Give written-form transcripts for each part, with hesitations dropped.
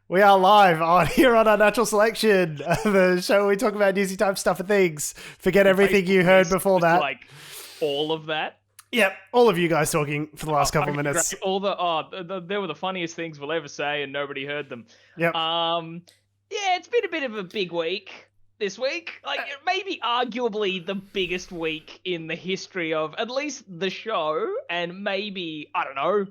We are live on here on Unnatural Selection, the show where we talk about newsy type stuff and things. Forget everything you heard before that. Like all of that. Yep, all of you guys talking for the last couple of minutes. Great. They were the funniest things we'll ever say, and nobody heard them. Yep. Yeah, it's been a bit of a big week this week. Like maybe arguably the biggest week in the history of at least the show, and maybe I don't know,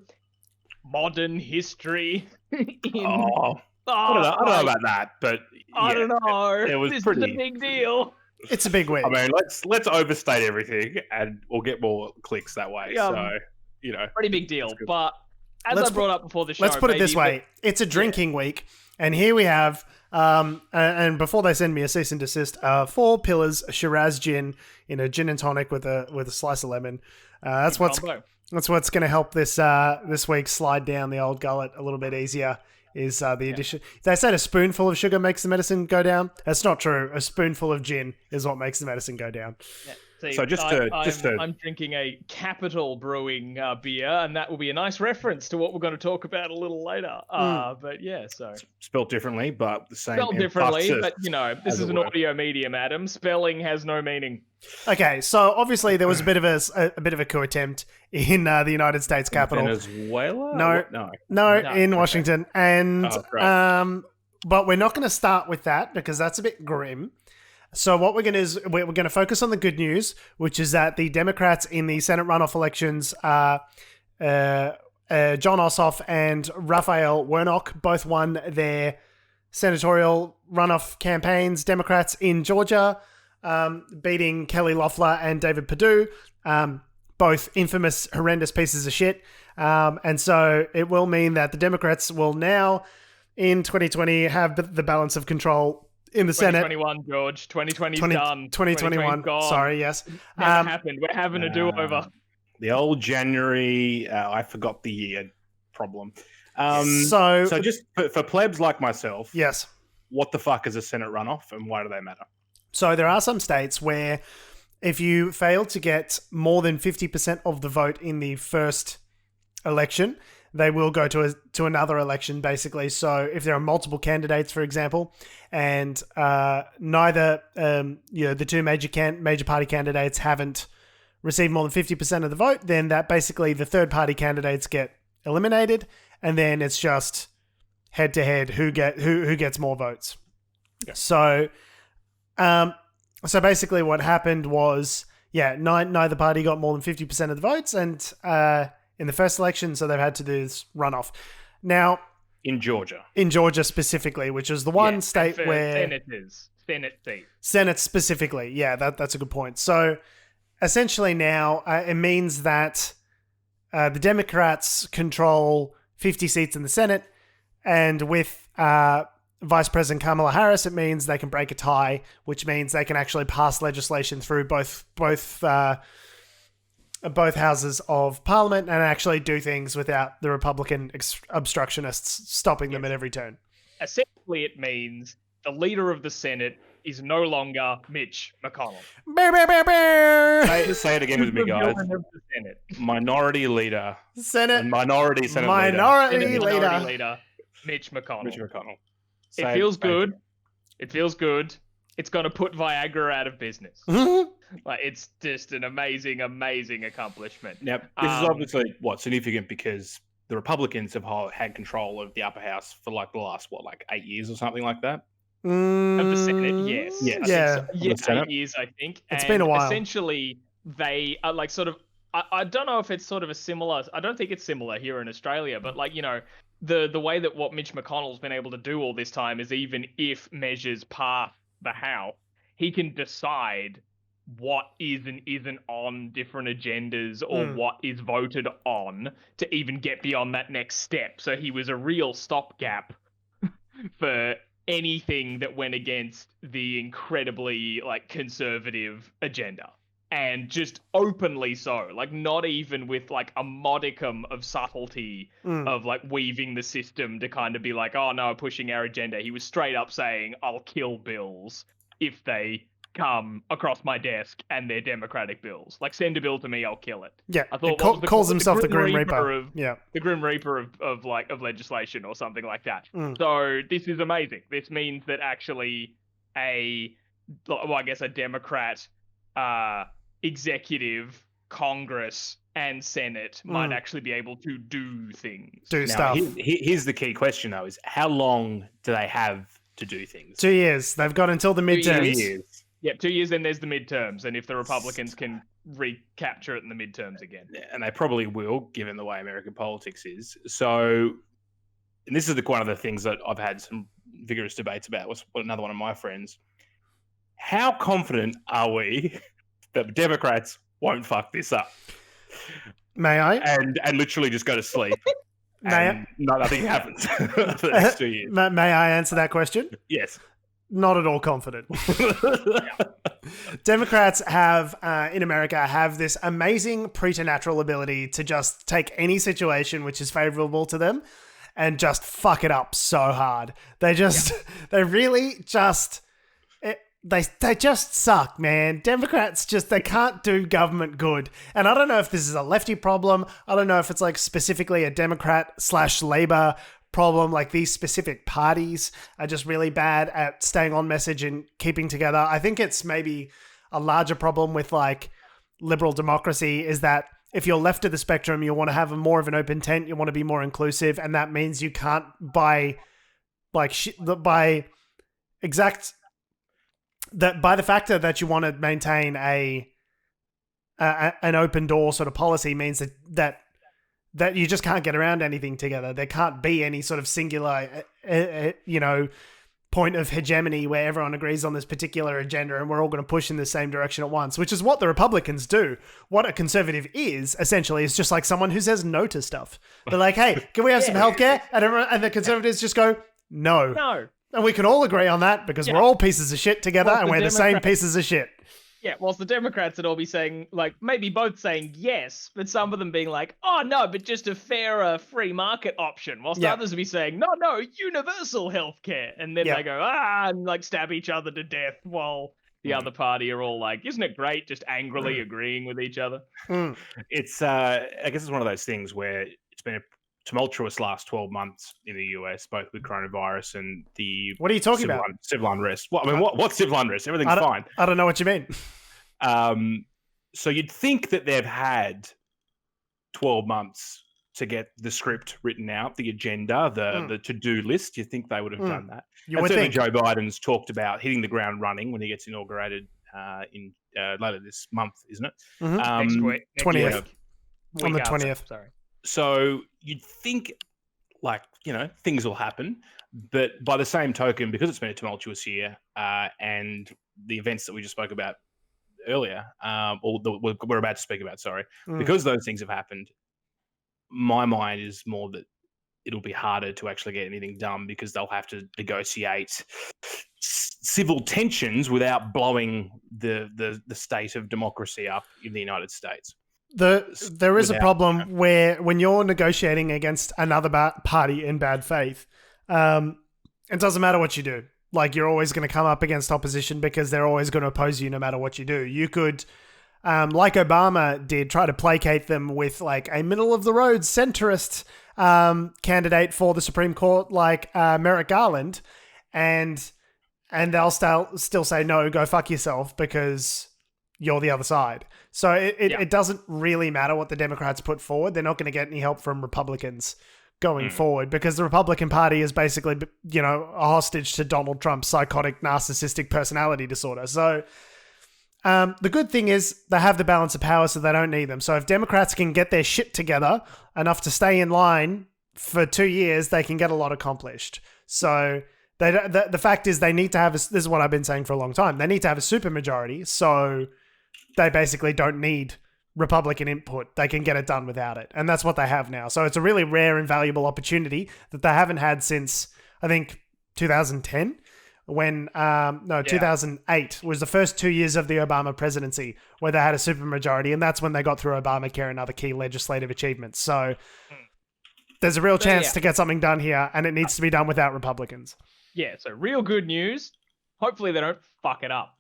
modern history. I don't know about that, but yeah, I don't know. It was this pretty is a big deal. It's a big week. I mean, let's overstate everything, and we'll get more clicks that way. So pretty big deal. But as I brought up before the show, let's put it this way: it's a drinking week, and here we have. And before they send me a cease and desist, 4 pillars Shiraz gin in a gin and tonic with a slice of lemon. That's what's going to help this week slide down the old gullet a little bit easier. Is the addition? They said a spoonful of sugar makes the medicine go down. That's not true. A spoonful of gin is what makes the medicine go down. Yeah. See, So I'm drinking a Capital Brewing beer, and that will be a nice reference to what we're going to talk about a little later. But yeah, so spelled differently, but the same. Spelled differently, but this is an audio medium, Adam. Spelling has no meaning. Okay, so obviously there was a bit of a coup attempt in the United States Capitol. Venezuela? No, in Washington, and but we're not going to start with that because that's a bit grim. So what we're going to is we're going to focus on the good news, which is that the Democrats in the Senate runoff elections, John Ossoff and Raphael Warnock, both won their senatorial runoff campaigns. Democrats in Georgia, beating Kelly Loeffler and David Perdue, both infamous, horrendous pieces of shit. And so it will mean that the Democrats will now, in 2020, have the balance of control in the Senate. 2021, George. 2020's done. 2021. Sorry, yes. Never happened. We're having a do-over. The old January, I forgot the year problem. So just for plebs like myself, yes. What the fuck is a Senate runoff and why do they matter? So there are some states where if you fail to get more than 50% of the vote in the first election, they will go to another election, basically. So if there are multiple candidates, for example, and neither the two major party candidates haven't received more than 50% of the vote, then that basically the third party candidates get eliminated, and then it's just head to head who gets more votes. Yeah. So basically what happened was neither party got more than 50% of the votes, and in the first election, so they've had to do this runoff. Now, in Georgia specifically, which is the one state where Senate specifically, that's a good point. So essentially now it means that the Democrats control 50 seats in the Senate, and with Vice President Kamala Harris, it means they can break a tie, which means they can actually pass legislation through both houses of parliament and actually do things without the Republican obstructionists stopping them at every turn. Essentially, it means the leader of the Senate is no longer Mitch McConnell. Say it again with me, guys. Minority leader. Minority leader. Mitch McConnell. It feels good. It feels good. It's going to put Viagra out of business. Like, it's just an amazing, amazing accomplishment. Now, this is obviously significant because the Republicans have had control of the upper house for like the last 8 years or something like that. Of the Senate, yes. Yeah. 8 years, I think. It's been a while. Essentially, they are like sort of. I don't know if it's sort of a similar. I don't think it's similar here in Australia, but the way that what Mitch McConnell's been able to do all this time is even if measures pass the House, he can decide what is and isn't on different agendas or what is voted on to even get beyond that next step. So he was a real stopgap for anything that went against the incredibly conservative agenda. And just openly so, not even with a modicum of subtlety of weaving the system to kind of be oh no, pushing our agenda. He was straight up saying, I'll kill bills if they come across my desk and they're Democratic bills. Like, send a bill to me, I'll kill it. Yeah, I thought calls himself the Grim Reaper. The Grim Reaper of legislation or something like that. Mm. So this is amazing. This means that actually a Democrat executive, Congress, and Senate might actually be able to do things. Stuff. Here's the key question, though, is how long do they have to do things? 2 years. They've got until the midterms. 2 years. Yep, 2 years, then there's the midterms, and if the Republicans can recapture it in the midterms again. And they probably will, given the way American politics is. So, and this is one of the things that I've had some vigorous debates about with another one of my friends. How confident are we that Democrats won't fuck this up? May I? And literally just go to sleep. Nothing happens for the next 2 years. May I answer that question? Yes. Not at all confident. Democrats have, in America, have this amazing preternatural ability to just take any situation which is favorable to them and just fuck it up so hard. They really just... They just suck, man. Democrats they can't do government good. And I don't know if this is a lefty problem. I don't know if it's like specifically a Democrat/Labor problem. Like, these specific parties are just really bad at staying on message and keeping together. I think it's maybe a larger problem with like liberal democracy is that if you're left of the spectrum, you want to have more of an open tent. You want to be more inclusive. And that means you can't by the factor that you want to maintain an open door sort of policy means that you just can't get around anything together. There can't be any sort of singular, point of hegemony where everyone agrees on this particular agenda and we're all going to push in the same direction at once, which is what the Republicans do. What a conservative is, essentially, is just like someone who says no to stuff. They're like, hey, can we have some healthcare? And the conservatives just go, no. No. And we can all agree on that because we're all pieces of shit together and we're the same pieces of shit. Yeah, whilst the Democrats would all be saying, like, maybe both saying yes, but some of them being like, oh, no, but just a fairer free market option. Whilst others would be saying, no, universal healthcare. And then they go, and like stab each other to death while the other party are all like, isn't it great? Just angrily agreeing with each other. It's, I guess it's one of those things where it's been a tumultuous last 12 months in the US, both with coronavirus and the... What are you talking about? Civil unrest. Well, I mean, what's civil unrest? Everything's fine. I don't know what you mean. So you'd think that they've had 12 months to get the script written out, the agenda, the to-do list. You'd think they would have done that. Certainly Joe Biden's talked about hitting the ground running when he gets inaugurated in later this month, isn't it? Next week. 20th. On the 20th. Sorry. So you'd think, like, things will happen. But by the same token, because it's been a tumultuous year and the events that we just spoke about earlier, we're about to speak about, because those things have happened, my mind is more that it'll be harder to actually get anything done because they'll have to negotiate civil tensions without blowing the state of democracy up in the United States. There is a problem where when you're negotiating against another party in bad faith, it doesn't matter what you do. Like, you're always going to come up against opposition because they're always going to oppose you no matter what you do. You could, like Obama did, try to placate them with like a middle-of-the-road centrist candidate for the Supreme Court like Merrick Garland, and they'll still say, no, go fuck yourself because you're the other side. So it doesn't really matter what the Democrats put forward. They're not going to get any help from Republicans going forward because the Republican Party is basically, a hostage to Donald Trump's psychotic, narcissistic personality disorder. So the good thing is they have the balance of power, so they don't need them. So if Democrats can get their shit together enough to stay in line for 2 years, they can get a lot accomplished. So the fact is they need to have, this is what I've been saying for a long time, they need to have a supermajority, so they basically don't need Republican input. They can get it done without it. And that's what they have now. So it's a really rare and valuable opportunity that they haven't had since, I think, 2010, when, 2008 was the first 2 years of the Obama presidency where they had a supermajority. And that's when they got through Obamacare and other key legislative achievements. So there's a real chance to get something done here, and it needs to be done without Republicans. Yeah, so real good news. Hopefully they don't fuck it up.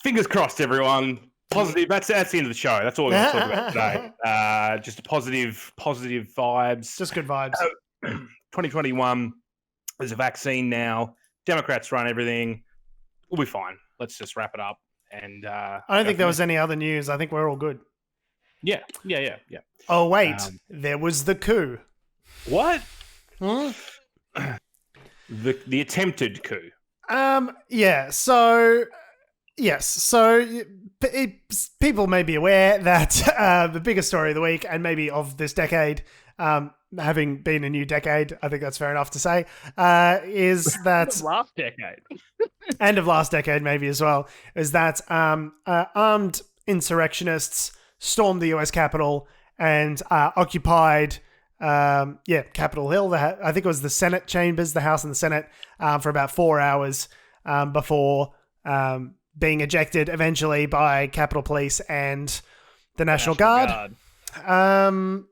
fingers crossed, everyone. Positive. That's the end of the show. That's all we're going to talk about today. Just positive vibes. Just good vibes. 2021. There's a vaccine now. Democrats run everything. We'll be fine. Let's just wrap it up. And I don't think there was any other news. I think we're all good. Yeah. Oh wait, there was the coup. What? Hmm? The attempted coup. Yeah. So yes. So people may be aware that the biggest story of the week, and maybe of this decade, having been a new decade, I think that's fair enough to say, is that last decade. end of last decade maybe as well, is that armed insurrectionists stormed the US Capitol and occupied Capitol Hill. I think it was the Senate chambers, the House and the Senate, for about 4 hours before being ejected eventually by Capitol Police and the National Guard. And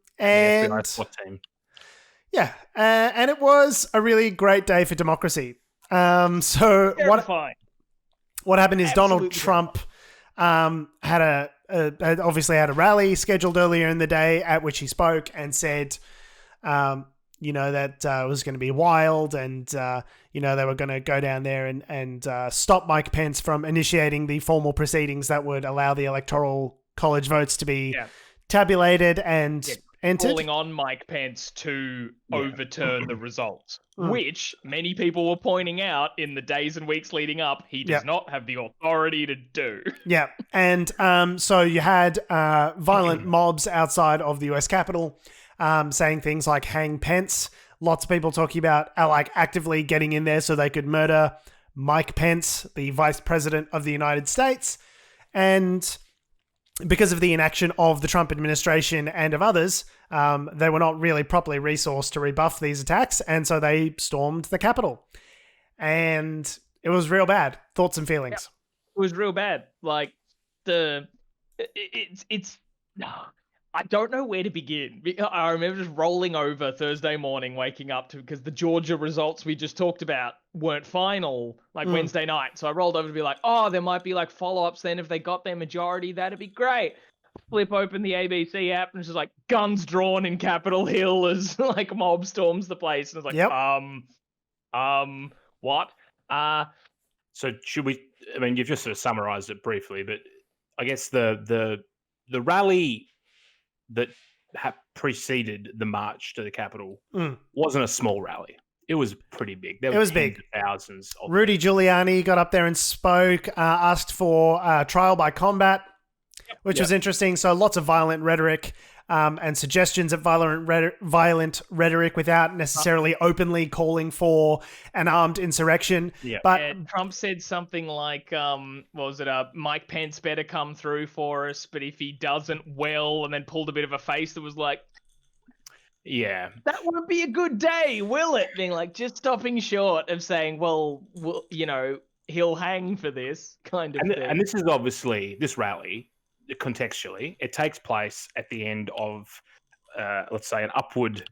yeah, and it was a really great day for democracy. So what happened is Donald Trump had obviously had a rally scheduled earlier in the day at which he spoke and said, that it was going to be wild, and they were going to go down there and stop Mike Pence from initiating the formal proceedings that would allow the electoral college votes to be tabulated and entered. Calling on Mike Pence to overturn the results, which many people were pointing out in the days and weeks leading up, he does not have the authority to do. Yeah, and so you had violent mobs outside of the US Capitol saying things like "hang Pence." Lots of people talking about actively getting in there so they could murder Mike Pence, the Vice President of the United States, and because of the inaction of the Trump administration and of others, they were not really properly resourced to rebuff these attacks, and so they stormed the Capitol. And it was real bad. Thoughts and feelings? Yeah, it was real bad. I don't know where to begin. I remember just rolling over Thursday morning, waking up because the Georgia results we just talked about weren't final Wednesday night. So I rolled over to be like, oh, there might be follow-ups then if they got their majority. That'd be great. Flip open the ABC app and it's just guns drawn in Capitol Hill as mob storms the place. And it's what? So should we? I mean, you've just sort of summarized it briefly, but I guess the rally that preceded the march to the Capitol wasn't a small rally. It was pretty big. It was big. Thousands. Rudy Giuliani got up there and spoke, asked for trial by combat, which was interesting. So lots of violent rhetoric and suggestions of violent rhetoric without necessarily openly calling for an armed insurrection. Yeah. But Trump said something like, Mike Pence better come through for us, but if he doesn't, and then pulled a bit of a face that was like, yeah, that won't be a good day, will it? Being just stopping short of saying, he'll hang for this kind of thing. And this is obviously, this rally, contextually, it takes place at the end of, let's say, an upward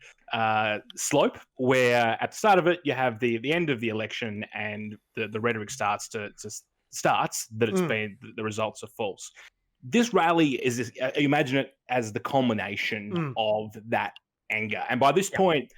slope, where at the start of it, you have the end of the election and the rhetoric starts that it's been, the results are false. This rally is, imagine it as the culmination of that anger. And by this point,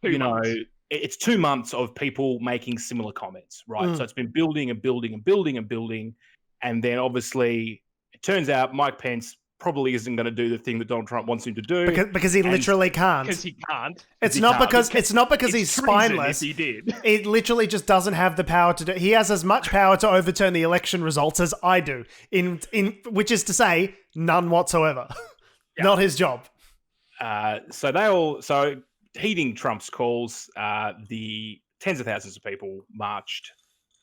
it's 2 months of people making similar comments, right? So it's been building and building and building and building. And then obviously it turns out Mike Pence probably isn't going to do the thing that Donald Trump wants him to do. Because he literally can't. Because he can't. It's not because he's spineless. He did. It literally just doesn't have the power to do. He has as much power to overturn the election results as I do. In which is to say, none whatsoever. Yeah. Not his job. So heeding Trump's calls, the tens of thousands of people marched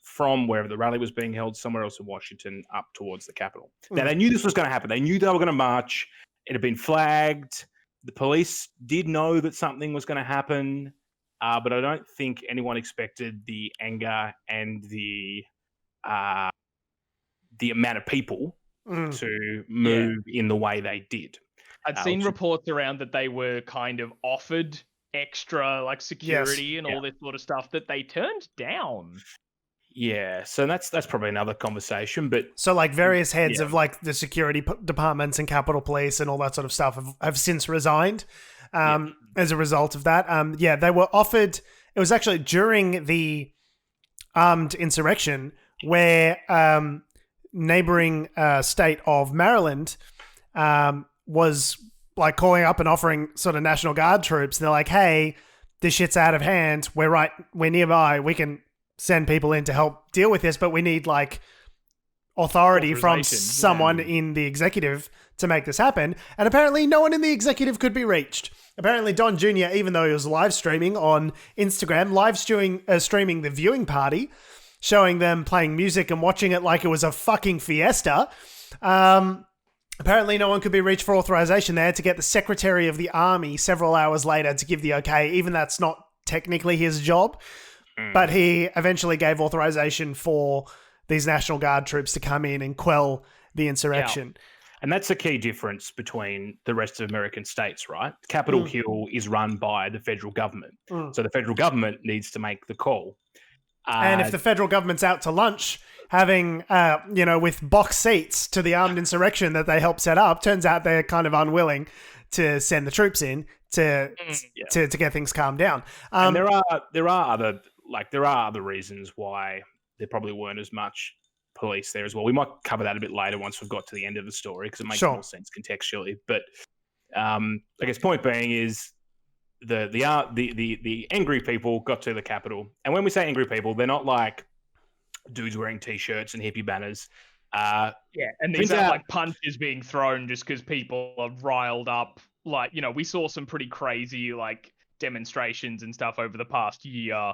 from wherever the rally was being held, somewhere else in Washington, up towards the Capitol. Now, they knew this was going to happen. They knew they were going to march. It had been flagged. The police did know that something was going to happen, but I don't think anyone expected the anger and the amount of people to move in the way they did. I'd seen reports around that they were kind of offered extra security and all this sort of stuff that they turned down. Yeah, so that's probably another conversation. But So like various heads of like the security departments and Capitol Police and all that sort of stuff have since resigned as a result of that. They were offered. It was actually during the armed insurrection where neighboring state of Maryland was like calling up and offering sort of National Guard troops. And they're like, hey, this shit's out of hand. We're nearby. We can send people in to help deal with this, but we need like authority from someone in the executive to make this happen. And apparently no one in the executive could be reached. Apparently Don Jr., even though he was live streaming on Instagram, streaming the viewing party, showing them playing music and watching it like it was a fucking fiesta. Apparently no one could be reached for authorization. They had to get the Secretary of the Army several hours later to give the okay. Even that's not technically his job. But he eventually gave authorization for these National Guard troops to come in and quell the insurrection. Yeah. And that's a key difference between the rest of American states, right? Capitol Hill is run by the federal government. So the federal government needs to make the call. And if the federal government's out to lunch having, with box seats to the armed insurrection that they helped set up, turns out they're kind of unwilling to send the troops in to get things calmed down. And there are other reasons why there probably weren't as much police there as well. We might cover that a bit later once we've got to the end of the story because it makes more sense contextually. But I guess point being is the angry people got to the Capitol, and when we say angry people, they're not like dudes wearing t-shirts and hippie banners. And these are like punches being thrown just because people are riled up. Like, we saw some pretty crazy like demonstrations and stuff over the past year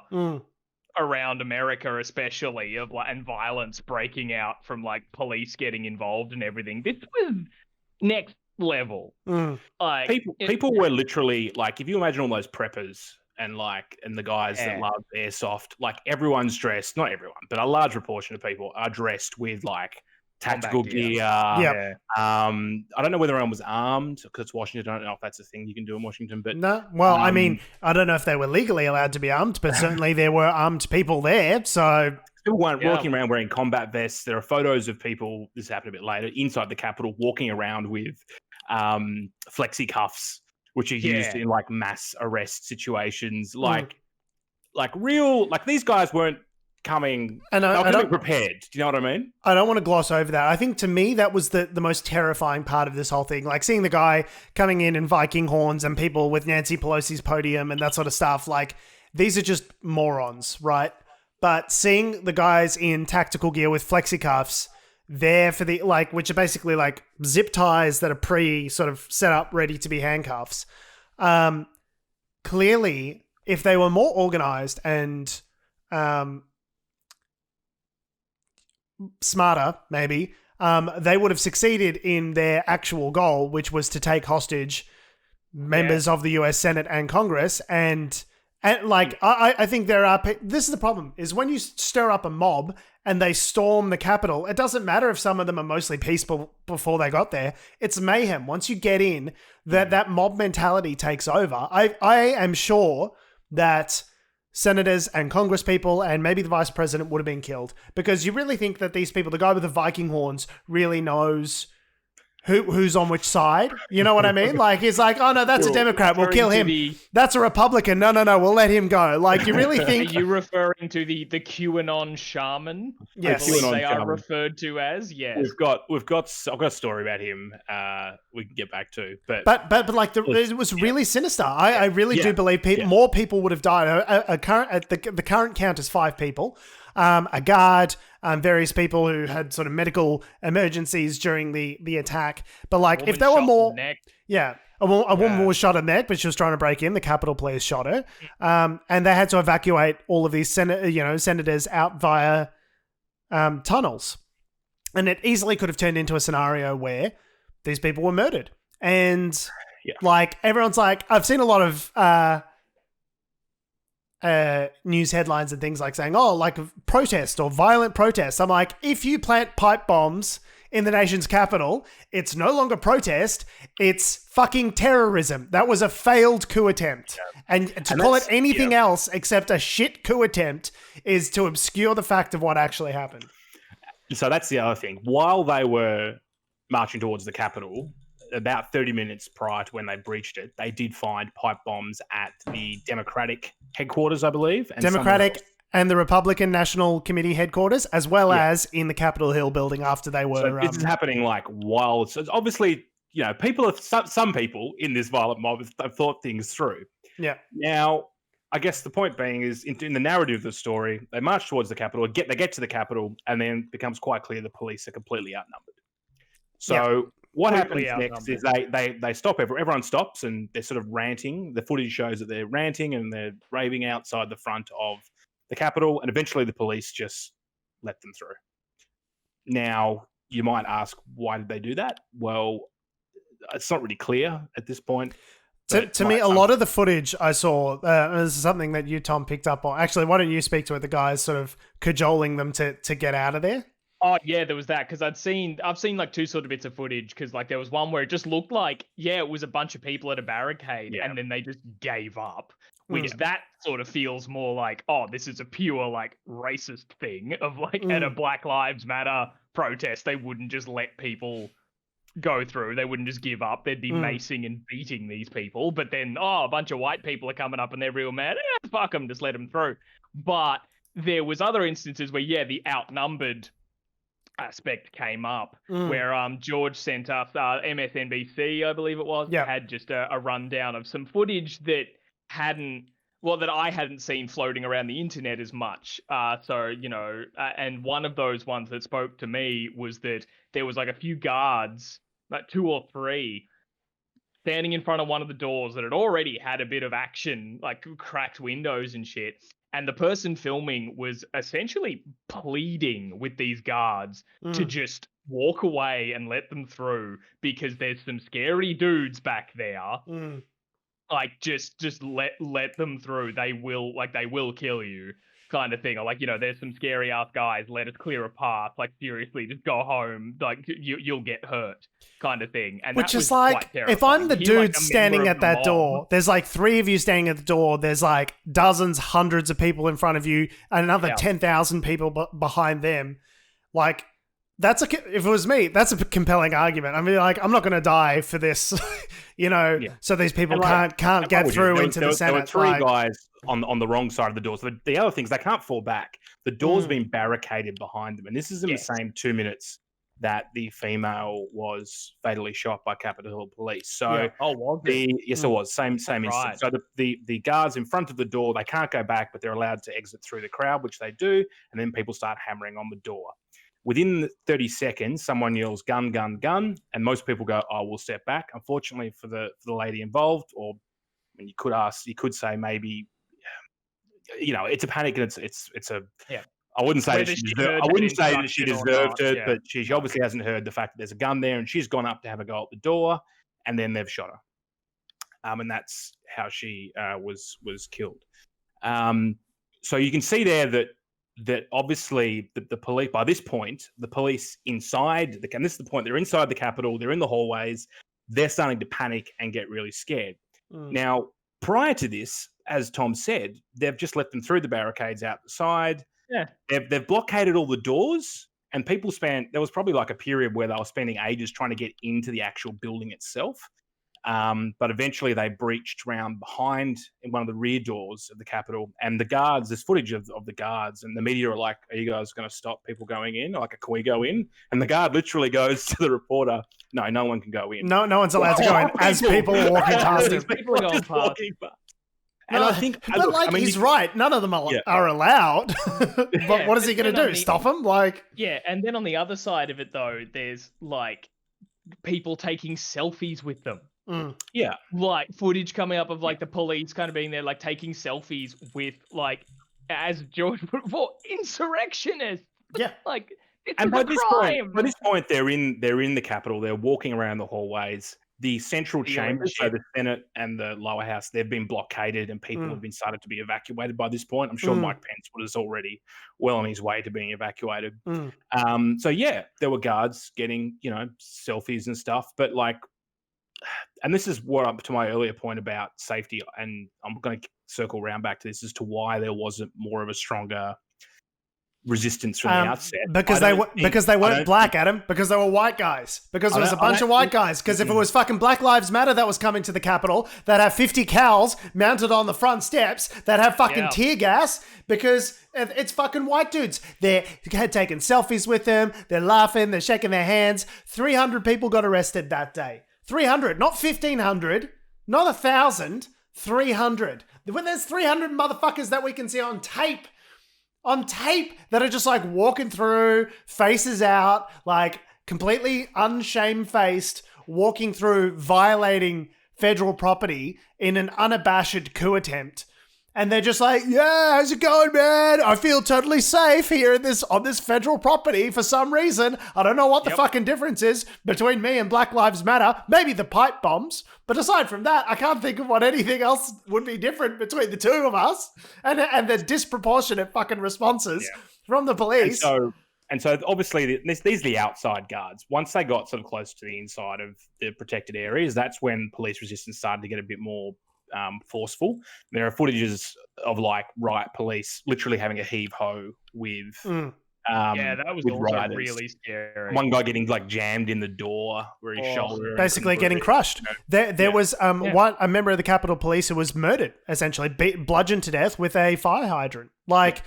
around America, especially and violence breaking out from like police getting involved and everything. This was next level. Like people were literally like, if you imagine all those preppers and the guys that love airsoft, like everyone's dressed, not everyone, but a large proportion of people are dressed with like tactical gear. I don't know whether anyone was armed because it's Washington. I don't know if that's a thing you can do in Washington, but no. Well, I mean, I don't know if they were legally allowed to be armed, but certainly there were armed people there. So people weren't walking around wearing combat vests. There are photos of people. This happened a bit later inside the Capitol, walking around with flexi cuffs, which are used in like mass arrest situations. Like these guys weren't coming prepared. Do you know what I mean? I don't want to gloss over that. I think to me that was the most terrifying part of this whole thing. Like seeing the guy coming in Viking horns and people with Nancy Pelosi's podium and that sort of stuff. Like these are just morons, right? But seeing the guys in tactical gear with flexi cuffs there for the which are basically like zip ties that are sort of set up ready to be handcuffs. Clearly, if they were more organized and smarter, maybe, they would have succeeded in their actual goal, which was to take hostage members of the US Senate and Congress. And I think this is the problem, is when you stir up a mob and they storm the Capitol, it doesn't matter if some of them are mostly peaceful before they got there. It's mayhem. Once you get in, that mob mentality takes over. I am sure that senators and Congress people and maybe the vice president would have been killed, because you really think that these people, the guy with the Viking horns, really knows who's on which side? You know what I mean? Like, he's like, oh no, that's a Democrat, we'll kill him. That's a Republican. No, we'll let him go. Like, you really think... Are you referring to the QAnon shaman? Yes. I believe they are referred to as, yes. I've got a story about him we can get back to. But like, it was really sinister. I really do believe more people would have died. The current count is 5 people. A guard, various people who had sort of medical emergencies during the attack. But like, if there were more, a woman was shot in the neck, but she was trying to break in. The Capitol Police shot her, and they had to evacuate all of these senators out via tunnels, and it easily could have turned into a scenario where these people were murdered. And like, everyone's like, I've seen a lot of news headlines and things like saying, oh, like protest or violent protests. I'm like, if you plant pipe bombs in the nation's capital, it's no longer protest, it's fucking terrorism. That was a failed coup attempt. And to call it anything else except a shit coup attempt is to obscure the fact of what actually happened. So that's the other thing. While they were marching towards the Capitol, about 30 minutes prior to when they breached it, they did find pipe bombs at the Democratic headquarters, I believe. And Democratic and the Republican National Committee headquarters, as well as in the Capitol Hill building after they were... So this is happening like while... So obviously, you know, some people in this violent mob have thought things through. Yeah. Now, I guess the point being is in the narrative of the story, they march towards the Capitol, they get to the Capitol, and then it becomes quite clear the police are completely outnumbered. So what happens next is they stop, everyone stops, and they're sort of ranting. The footage shows that they're ranting and they're raving outside the front of the Capitol, and eventually the police just let them through. Now, you might ask, why did they do that? Well, it's not really clear at this point. To me, a lot of the footage I saw, this is something that you, Tom, picked up on. Actually, why don't you speak to it? The guys sort of cajoling them to get out of there. Oh yeah, there was that, because I've seen like two sort of bits of footage, because like there was one where it just looked like it was a bunch of people at a barricade and then they just gave up, which that sort of feels more like, oh, this is a pure like racist thing of like at a Black Lives Matter protest they wouldn't just let people go through, they wouldn't just give up, they'd be macing and beating these people, but then a bunch of white people are coming up and they're real mad, fuck them, just let them through. But there was other instances where the outnumbered aspect came up, where George sent us MSNBC, I believe it was, had just a rundown of some footage that I hadn't seen floating around the internet as much. And one of those ones that spoke to me was that there was like a few guards, like 2 or 3, standing in front of one of the doors that had already had a bit of action, like cracked windows and shit. And the person filming was essentially pleading with these guards to just walk away and let them through, because there's some scary dudes back there. Like just let them through. They will kill you, kind of thing. Or like, there's some scary ass guys. Let us clear a path. Like seriously, just go home. Like you'll get hurt, kind of thing. And which is like, if I'm the dude standing at that door, there's like 3 of you standing at the door. There's like dozens, hundreds of people in front of you, and another 10,000 people behind them. Like if it was me, that's a compelling argument. I mean, like, I'm not going to die for this, so these people can't get through into the Senate. There were 3 guys on the wrong side of the door. So the other things, they can't fall back. The door's been barricaded behind them. And this is in the same 2 minutes that the female was fatally shot by Capitol Hill police. So was it? Yes, it was. Same instance. So the guards in front of the door, they can't go back, but they're allowed to exit through the crowd, which they do. And then people start hammering on the door. Within 30 seconds, someone yells, gun, gun, gun, and most people go, oh, we'll step back. Unfortunately for the lady involved, or you could say maybe, it's a panic, and it's a. Yeah. I wouldn't say that she deserved it, but she obviously hasn't heard the fact that there's a gun there, and she's gone up to have a go at the door, and then they've shot her, and that's how she was killed. So you can see there that obviously the police, by this point, the police inside and this is the point, they're inside the Capitol, they're in the hallways, they're starting to panic and get really scared. Now, prior to this, as Tom said, they've just let them through the barricades out the side. Yeah. They've blockaded all the doors, and people there was probably like a period where they were spending ages trying to get into the actual building itself. But eventually they breached round behind in one of the rear doors of the Capitol, and the guards, there's footage of the guards, and the media are like, are you guys going to stop people going in? Like, can we go in? And the guard literally goes to the reporter, no one can go in. No one's allowed to go in as people are walking past him. People are going past. And I think, he's right. None of them are allowed. But what is he going to do? Stop them? And then on the other side of it, though, there's like people taking selfies with them. Yeah, like footage coming up of like the police kind of being there, like taking selfies with, like, as George put for insurrectionists. Yeah, like it's and by this point, they're in the Capitol. They're walking around the hallways. the central Feeling chambers, so shit. the Senate and the lower house, they've been blockaded and people have been started to be evacuated by this point. I'm sure Mike Pence was already well on his way to being evacuated. So yeah, there were guards getting, selfies and stuff, but like, and this is what up to my earlier point about safety, and I'm going to circle around back to this as to why there wasn't more of a stronger resistance from the outset. Because they weren't black, Adam. Because they were white guys. Because there was a bunch of white guys. Because if it was fucking Black Lives Matter that was coming to the Capitol, that have 50 cows mounted on the front steps, that have fucking tear gas, because it's fucking white dudes. They're taking selfies with them. They're laughing. They're shaking their hands. 300 people got arrested that day. 300, not 1,500, not 1,000. 300. When there's 300 motherfuckers that we can see on tape that are just like walking through, faces out, like completely unshamefaced, walking through, violating federal property in an unabashed coup attempt. And they're just like, yeah, how's it going, man? I feel totally safe here on this federal property for some reason. I don't know what the fucking difference is between me and Black Lives Matter. Maybe the pipe bombs. But aside from that, I can't think of what anything else would be different between the two of us. And the disproportionate fucking responses from the police. And so obviously these are the outside guards. Once they got sort of close to the inside of the protected areas, that's when police resistance started to get a bit more forceful. There are footages of like riot police literally having a heave ho with that was with also rioters. really scary. One guy getting like jammed in the door where his shoulder, basically getting crushed. There was a member of the Capitol Police who was murdered, essentially bludgeoned to death with a fire hydrant. Like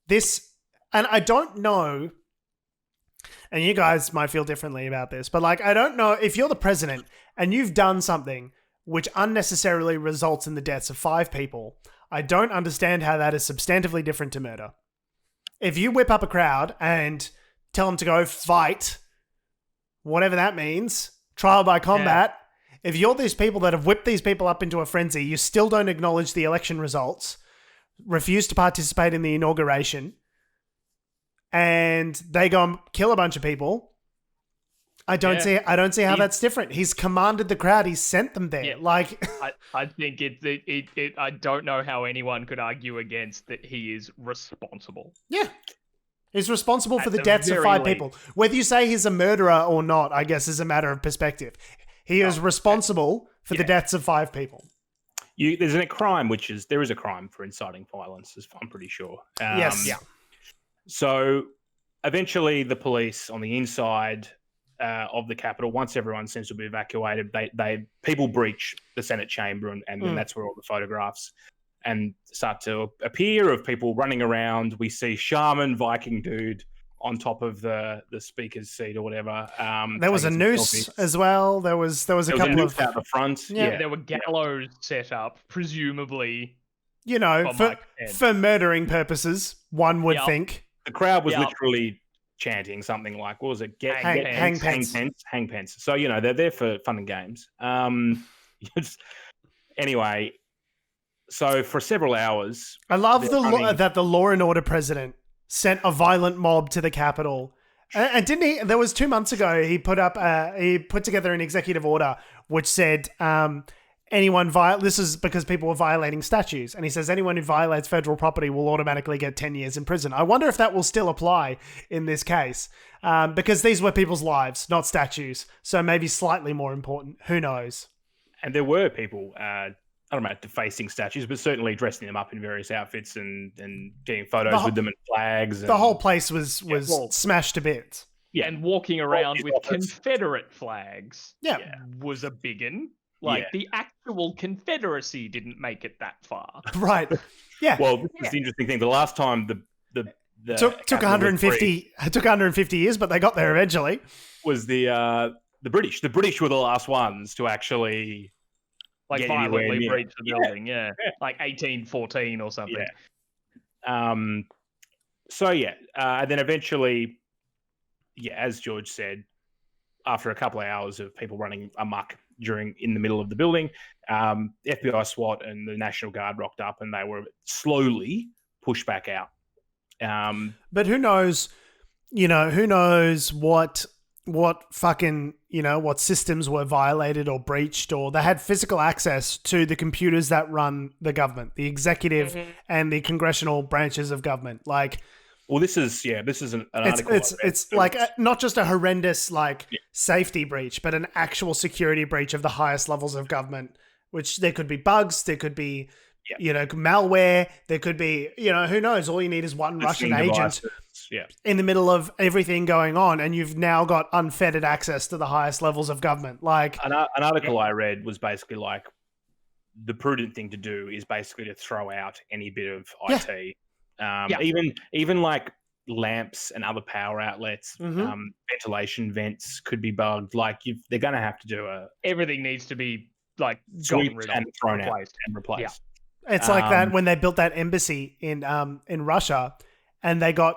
this, and I don't know. And you guys might feel differently about this, but like I don't know if you're the president and you've done something which unnecessarily results in the deaths of 5 people, I don't understand how that is substantively different to murder. If you whip up a crowd and tell them to go fight, whatever that means, trial by combat, if you're these people that have whipped these people up into a frenzy, you still don't acknowledge the election results, refuse to participate in the inauguration, and they go and kill a bunch of people, I don't see how that's different. He's commanded the crowd. He's sent them there. Like, I think it. I don't know how anyone could argue against that. He is responsible. Yeah, he's responsible for the deaths of 5 people. Whether you say he's a murderer or not, I guess is a matter of perspective. He is responsible for the deaths of 5 people. There's a crime, there is a crime for inciting violence. I'm pretty sure. Yes. Yeah. So eventually, the police on the inside of the Capitol, once everyone seems to be evacuated, people breach the Senate chamber, and then that's where all the photographs and start to appear of people running around. We see Shaman Viking dude on top of the speaker's seat or whatever. There was a noose as well. There was a couple noose of out the front. Yeah, there were gallows set up, presumably. For murdering purposes, one would think. The crowd was literally chanting something like, what was it? Hang Pence. So, they're there for fun and games. Anyway, so for several hours... I love that the law and order president sent a violent mob to the Capitol. And didn't he? There was 2 months ago, he put together an executive order which said... this is because people were violating statutes. And he says anyone who violates federal property will automatically get 10 years in prison. I wonder if that will still apply in this case. Because these were people's lives, not statues. So maybe slightly more important. Who knows? And there were people, I don't know, defacing statues, but certainly dressing them up in various outfits and getting photos with them and flags. The whole place was smashed to bits. Yeah, and walking around with Confederate flags was a biggin'. The actual Confederacy didn't make it that far. Right. Yeah. Well, this is the interesting thing. The last time the took 150 years, but they got there eventually. Was the British. The British were the last ones to actually violently breach the building. Yeah. Like 1814 or something. Yeah. And then eventually, as George said, after a couple of hours of people running amok in the middle of the building, FBI SWAT and the National Guard rocked up, and they were slowly pushed back out. But who knows? Who knows what fucking, what systems were violated or breached, or they had physical access to the computers that run the government, the executive and the congressional branches of government. Like, well, this is an article. It's like not just a horrendous safety breach, but an actual security breach of the highest levels of government, which there could be bugs, there could be, malware, there could be, who knows? All you need is one Russian agent in the middle of everything going on, and you've now got unfettered access to the highest levels of government. Like an article I read was basically like the prudent thing to do is basically to throw out any bit of IT. Even like lamps and other power outlets, ventilation vents could be bugged. Like they're going to have to do everything needs to be like swept gotten rid and of, thrown replaced. out and replaced. Yeah. It's like that when they built that embassy in Russia, and they got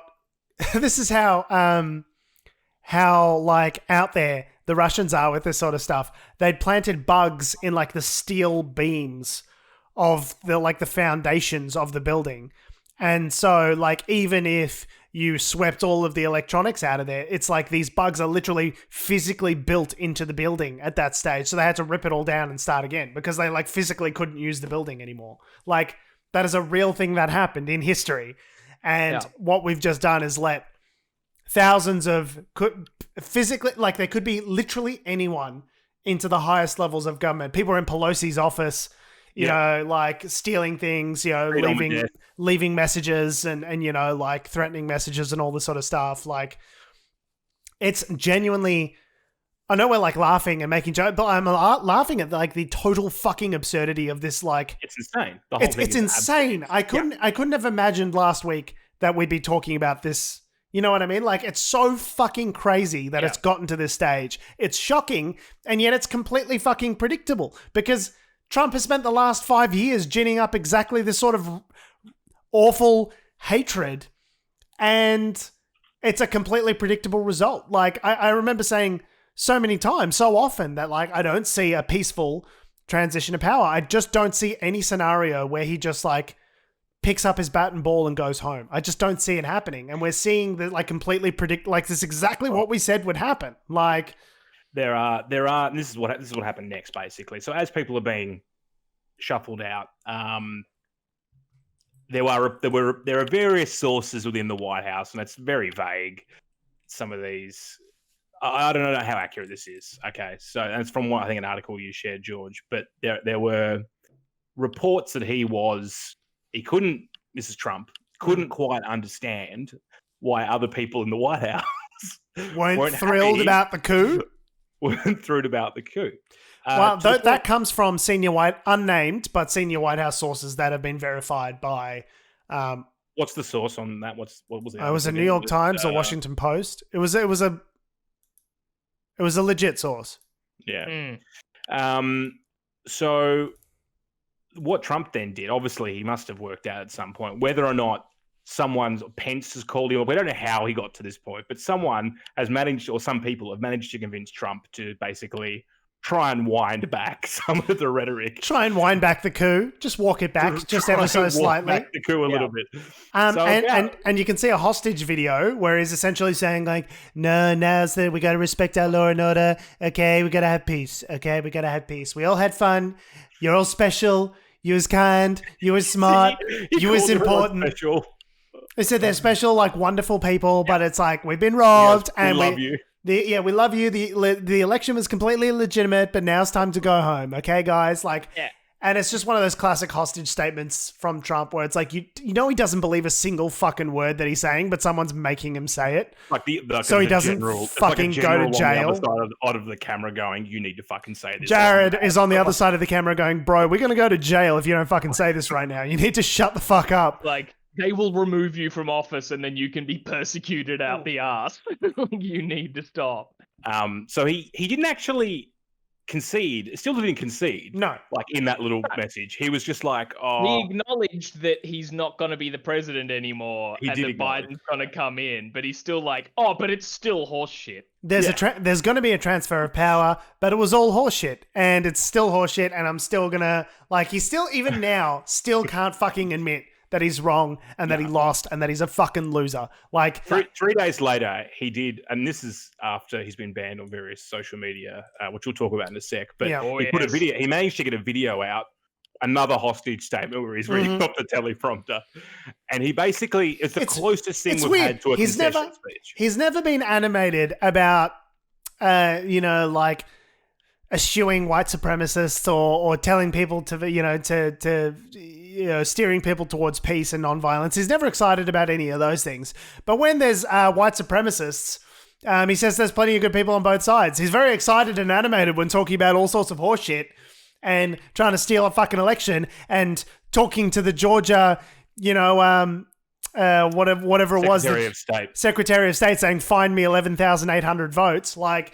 this is how like out there the Russians are with this sort of stuff. They'd planted bugs in like the steel beams of the foundations of the building. And so like even if you swept all of the electronics out of there, it's like these bugs are literally physically built into the building at that stage. So they had to rip it all down and start again because they like physically couldn't use the building anymore. Like that is a real thing that happened in history. And what we've just done is let thousands of physically, like there could be literally anyone into the highest levels of government. People are in Pelosi's office, you know, like stealing things, leaving messages and, like threatening messages and all this sort of stuff. Like it's genuinely, I know we're like laughing and making jokes, but I'm laughing at like the total fucking absurdity of this. Like it's insane. The whole thing it's insane. I couldn't have imagined last week that we'd be talking about this. You know what I mean? Like it's so fucking crazy that it's gotten to this stage. It's shocking. And yet it's completely fucking predictable because Trump has spent the last 5 years ginning up exactly this sort of awful hatred, and it's a completely predictable result. Like I remember saying so many times, so often that like I don't see a peaceful transition of power. I just don't see any scenario where he just like picks up his bat and ball and goes home. I just don't see it happening, and we're seeing that like completely predict like this is exactly what we said would happen. Like there are, and this is what happened next, basically. So as people are being shuffled out, there are various sources within the White House, and it's very vague. Some of these, I don't know how accurate this is. Okay, so and it's from I think an article you shared, George. But there were reports that Mrs. Trump couldn't quite understand why other people in the White House weren't thrilled about the coup. Weren't thrilled about the coup. Well, that comes from unnamed, but senior White House sources that have been verified by. What's the source on that? What was it? It was a New York Times or Washington Post. It was a legit source. Yeah. So what Trump then did, obviously, he must have worked out at some point whether or not Pence has called him. We don't know how he got to this point, but someone has managed, or some people have managed to convince Trump to basically try and wind back some of the rhetoric. Try and wind back the coup. Just walk it back, just ever so slightly. Back the coup a little bit. And you can see a hostage video where he's essentially saying like, no, now's we got to respect our law and order. Okay, we got to have peace. Okay, we got to have peace. We all had fun. You're all special. You was kind. You was smart. You was important. They said they're special, like wonderful people, but it's like we've been robbed, and we love you. We love you. The election was completely legitimate, but now it's time to go home. Okay, guys, and it's just one of those classic hostage statements from Trump, where it's like you know he doesn't believe a single fucking word that he's saying, but someone's making him say it, so he doesn't fucking go to jail. On the other side of the camera, going, "You need to fucking say this." Jared is on the other side of the camera, going, "Bro, we're gonna go to jail if you don't fucking say this right now. You need to shut the fuck up." Like. They will remove you from office and then you can be persecuted out the ass. You need to stop. So he didn't actually concede. Still didn't concede. No. Like in that little message. He was just like, He acknowledged that he's not going to be the president anymore and that Biden's going to come in. But he's still like, but it's still horseshit. There's going to be a transfer of power, but it was all horseshit. And it's still horseshit, and I'm still going to... Like, he still, even now, still can't fucking admit that he's wrong and that he lost and that he's a fucking loser. Like 3 days later, he did, and this is after he's been banned on various social media, which we'll talk about in a sec. But he put a video. He managed to get a video out, another hostage statement where he's reading off the teleprompter, and he basically it's the closest thing we've had to a concession speech. He's never been animated about, like eschewing white supremacists or telling people to steering people towards peace and nonviolence. He's never excited about any of those things. But when there's white supremacists, he says there's plenty of good people on both sides. He's very excited and animated when talking about all sorts of horseshit and trying to steal a fucking election and talking to the Georgia, whatever it was, Secretary of State saying, find me 11,800 votes. Like,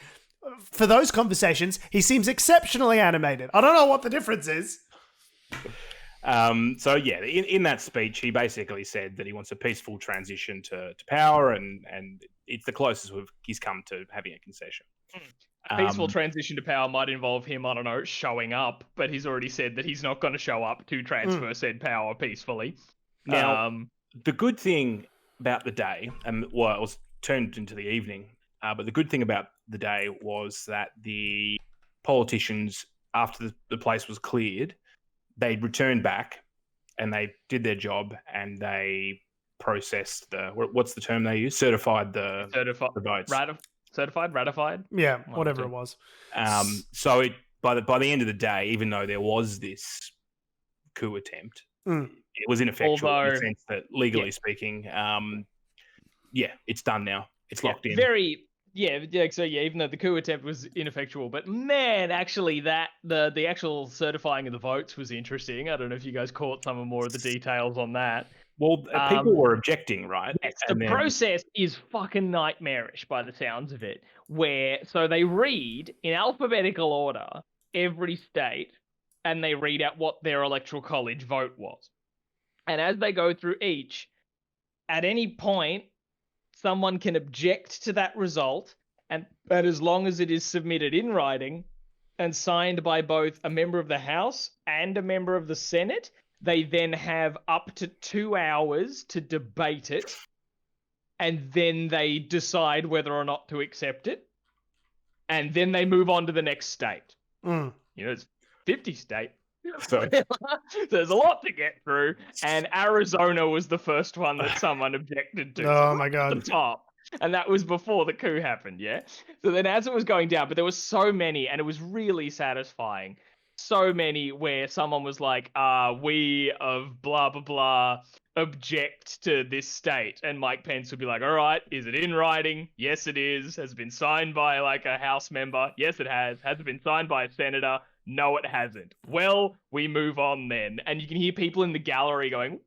for those conversations, he seems exceptionally animated. I don't know what the difference is. In that speech, he basically said that he wants a peaceful transition to power, and it's the closest he's come to having a concession. A peaceful transition to power might involve him, I don't know, showing up, but he's already said that he's not going to show up to transfer said power peacefully. Now, the good thing about the day, it was turned into the evening, but the good thing about the day was that the politicians, after the place was cleared, they returned back and they did their job and they processed what's the term they use? Certified the votes. Ratified? Yeah, whatever it was. So by the end of the day, even though there was this coup attempt, it was ineffectual in the sense that, legally speaking, it's done now. It's locked in. Even though the coup attempt was ineffectual, but man, actually the actual certifying of the votes was interesting. I don't know if you guys caught some more of the details on that. Well, people were objecting, right? Yes, process is fucking nightmarish by the sounds of it, so they read in alphabetical order every state and they read out what their electoral college vote was. And as they go through each, at any point, someone can object to that result, and as long as it is submitted in writing and signed by both a member of the House and a member of the Senate, they then have up to 2 hours to debate it, and then they decide whether or not to accept it, and then they move on to the next state. It's 50 states. So there's a lot to get through, and Arizona was the first one that someone objected to. Oh my god! The top, and that was before the coup happened. Yeah. So then, as it was going down, but there was so many, and it was really satisfying. So many where someone was like, "We of blah blah blah object to this state," and Mike Pence would be like, "All right, is it in writing? Yes, it is. Has it been signed by like a House member? Yes, it has. Has it been signed by a senator? No, it hasn't. Well, we move on then." And you can hear people in the gallery going,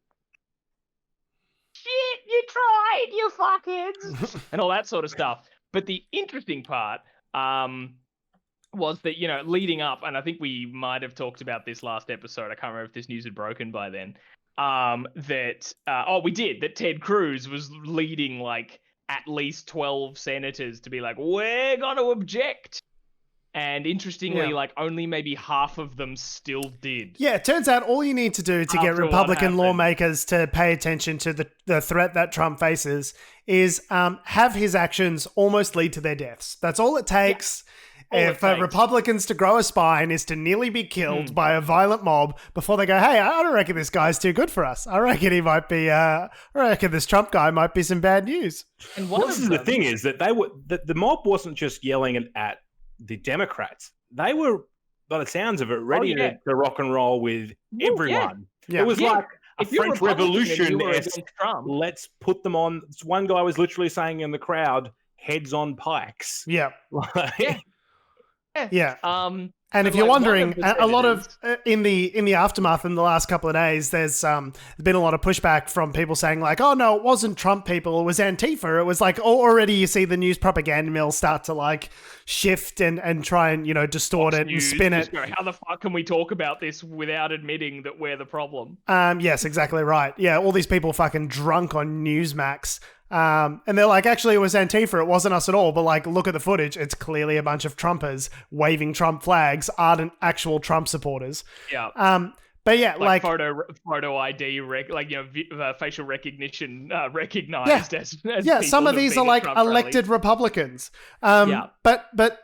"Shit, you tried, you fuckheads," and all that sort of stuff. But the interesting part was that, leading up, and I think we might have talked about this last episode, I can't remember if this news had broken by then, we did, that Ted Cruz was leading like at least 12 senators to be like, we're going to object. And interestingly, only maybe half of them still did. Yeah, it turns out all you need to do to get Republican lawmakers to pay attention to the threat that Trump faces is have his actions almost lead to their deaths. That's all it takes. For Republicans to grow a spine is to nearly be killed by a violent mob before they go, hey, I don't reckon this guy's too good for us. I reckon he might be, I reckon this Trump guy might be some bad news. And the thing is that the mob wasn't just yelling at the Democrats. They were, by the sounds of it, ready to rock and roll with everyone. Yeah. It was like a French Revolution. Let's put them on. One guy was literally saying in the crowd, heads on pikes. Yeah. Yeah. And if you're wondering, a lot of in the aftermath in the last couple of days, there's been a lot of pushback from people saying like, "Oh no, it wasn't Trump people, it was Antifa." It was like already you see the news propaganda mill start to like shift and try and distort it and spin it. How the fuck can we talk about this without admitting that we're the problem? Yes, exactly right. Yeah, all these people fucking drunk on Newsmax. And they're like, actually, it was Antifa. It wasn't us at all. But like, look at the footage. It's clearly a bunch of Trumpers waving Trump flags, ardent, actual Trump supporters. Yeah. But yeah, like photo ID, facial recognition recognized as yeah. Some of these are like elected Republicans. But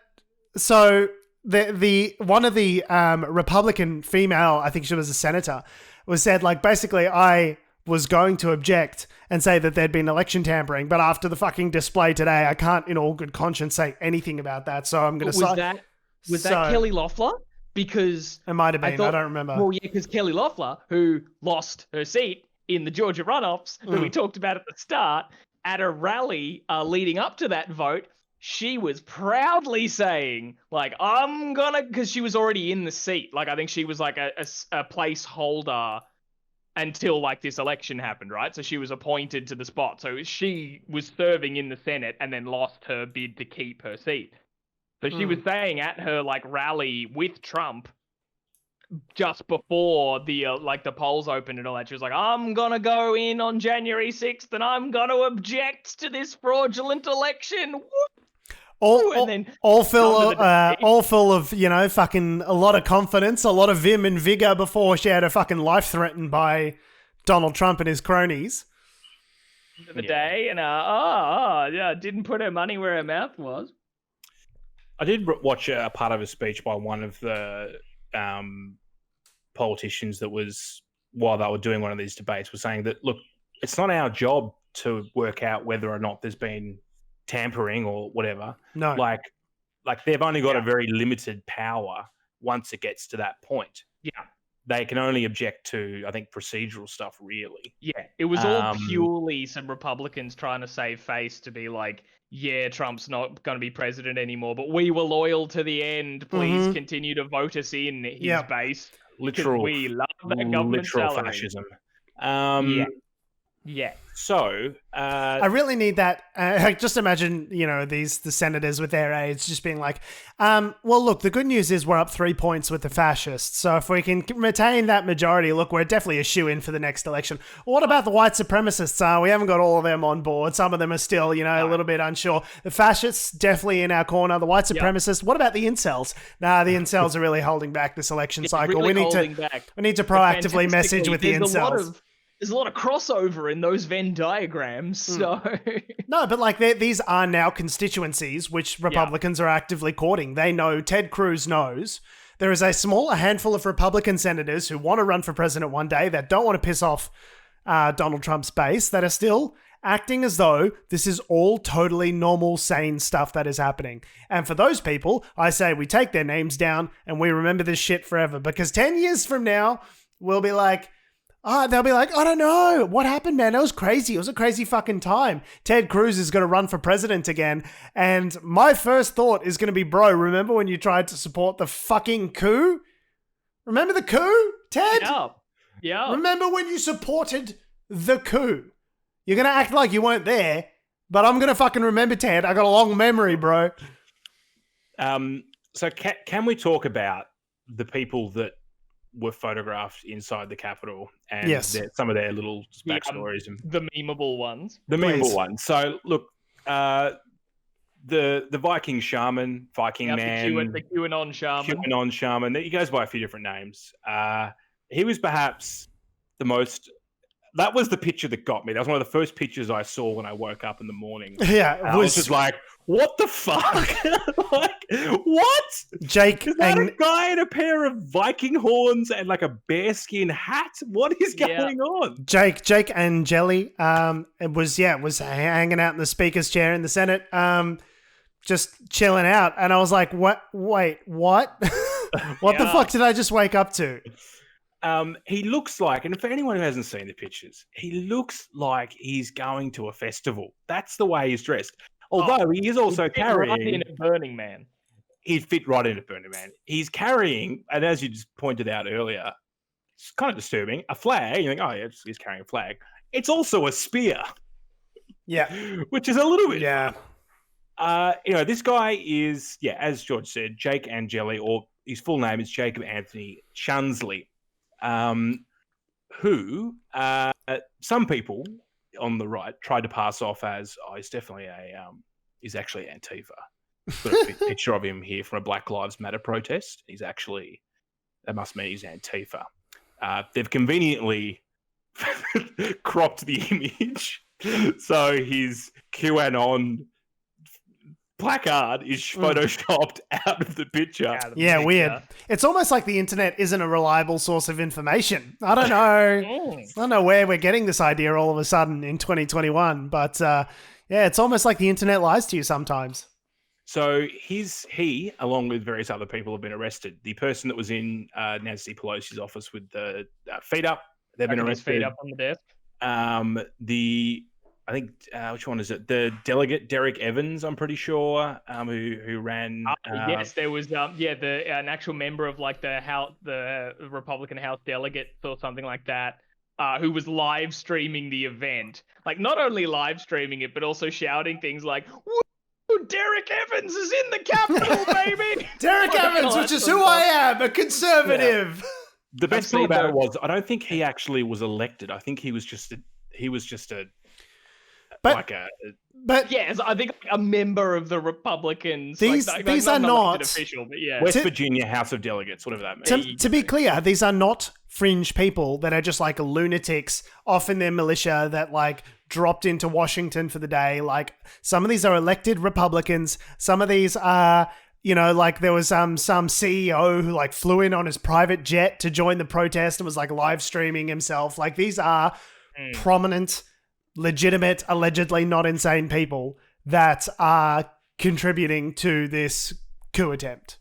so the one of the Republican female, I think she was a senator, was said like basically I was going to object and say that there'd been election tampering, but after the fucking display today, I can't in all good conscience say anything about that. So I'm going to Was that Kelly Loeffler? Because it might have been. I don't remember. Well, yeah, because Kelly Loeffler, who lost her seat in the Georgia runoffs that we talked about at the start, at a rally leading up to that vote, she was proudly saying, like, I'm gonna, because she was already in the seat. Like, I think she was like a placeholder until like this election happened, right? So she was appointed to the spot. So she was serving in the Senate and then lost her bid to keep her seat. So she was saying at her like rally with Trump just before the the polls opened and all that, she was like, I'm going to go in on January 6th and I'm going to object to this fraudulent election. All full of, you know, fucking a lot of confidence, a lot of vim and vigor before she had her fucking life threatened by Donald Trump and his cronies. The day and didn't put her money where her mouth was. I did watch a part of a speech by one of the politicians that was, while they were doing one of these debates, was saying that, look, it's not our job to work out whether or not there's been tampering or whatever. No. Like they've only got a very limited power once it gets to that point. Yeah. They can only object to, I think, procedural stuff, really. Yeah. It was all purely some Republicans trying to save face to be like, yeah, Trump's not going to be president anymore, but we were loyal to the end. Please continue to vote us in his base. Literal, we love that government salary. Fascism. Yeah. So, I really need that. Just imagine, you know, the senators with their aides just being like, well, look, the good news is we're up 3 points with the fascists. So if we can retain that majority, look, we're definitely a shoe-in for the next election. What about the white supremacists? We haven't got all of them on board. Some of them are still, you know, a little bit unsure. The fascists, definitely in our corner. The white supremacists, what about the incels? Nah, the incels are really holding back this election cycle. Really we need to proactively message with the incels. There's a lot of crossover in those Venn diagrams, so... No, but like these are now constituencies which Republicans are actively courting. They know, Ted Cruz knows. There is a handful of Republican senators who want to run for president one day that don't want to piss off Donald Trump's base, that are still acting as though this is all totally normal, sane stuff that is happening. And for those people, I say we take their names down and we remember this shit forever. Because 10 years from now, we'll be like... they'll be like, I don't know. What happened, man? It was crazy. It was a crazy fucking time. Ted Cruz is going to run for president again. And my first thought is going to be, bro, remember when you tried to support the fucking coup? Remember the coup, Ted? Yeah. Remember when you supported the coup? You're going to act like you weren't there, but I'm going to fucking remember, Ted. I got a long memory, bro. So can we talk about the people that were photographed inside the Capitol and some of their little backstories and the memeable ones. So look, the Viking shaman, man, the QAnon shaman. He goes by a few different names. He was perhaps the most. That was the picture that got me. That was one of the first pictures I saw when I woke up in the morning. Yeah, I was just like, what the fuck? Like, what? Jake, is that a guy in a pair of Viking horns and like a bearskin hat? What is going on? Jake and Jelly, was hanging out in the speaker's chair in the Senate, just chilling out, and I was like, what? Wait, what? What the fuck did I just wake up to? He looks like, and for anyone who hasn't seen the pictures, he looks like he's going to a festival. That's the way he's dressed. Although he is also carrying... Right in a Burning Man. He'd fit right into Burning Man. He's carrying, and as you just pointed out earlier, it's kind of disturbing, a flag. You think, oh yeah, he's carrying a flag. It's also a spear. Yeah. Which is a little bit... Yeah. This guy is, as George said, Jake Angeli, or his full name is Jacob Anthony Chunsley. Who some people on the right tried to pass off as, he's definitely he's actually Antifa. Got a picture of him here from a Black Lives Matter protest. He's actually, that must mean he's Antifa. they've conveniently cropped the image, so his QAnon placard is photoshopped out of the picture. Weird. It's almost like the internet isn't a reliable source of information. I don't know. I don't know where we're getting this idea all of a sudden in 2021, but it's almost like the internet lies to you sometimes. So he, along with various other people, have been arrested. The person that was in Nancy Pelosi's office with the feet up, they've been arrested. Feet up on the desk. I think which one is it? The delegate Derek Evans, I'm pretty sure, who ran. Yes, there was an actual member of like the Republican House delegate or something like that, who was live streaming the event. Like not only live streaming it, but also shouting things like, "Woo, Derek Evans is in the Capitol, baby!" Derek Evans, which is who I am, a conservative. Yeah. The best thing about it was, I don't think he actually was elected. I think he was just a. But yes, I think a member of the Republicans. These are not official, but West Virginia House of Delegates, whatever that means. To be clear, these are not fringe people that are just like lunatics off in their militia that like dropped into Washington for the day. Like some of these are elected Republicans. Some of these are, like there was some CEO who like flew in on his private jet to join the protest and was like live streaming himself. Like these are prominent, legitimate, allegedly not insane people that are contributing to this coup attempt.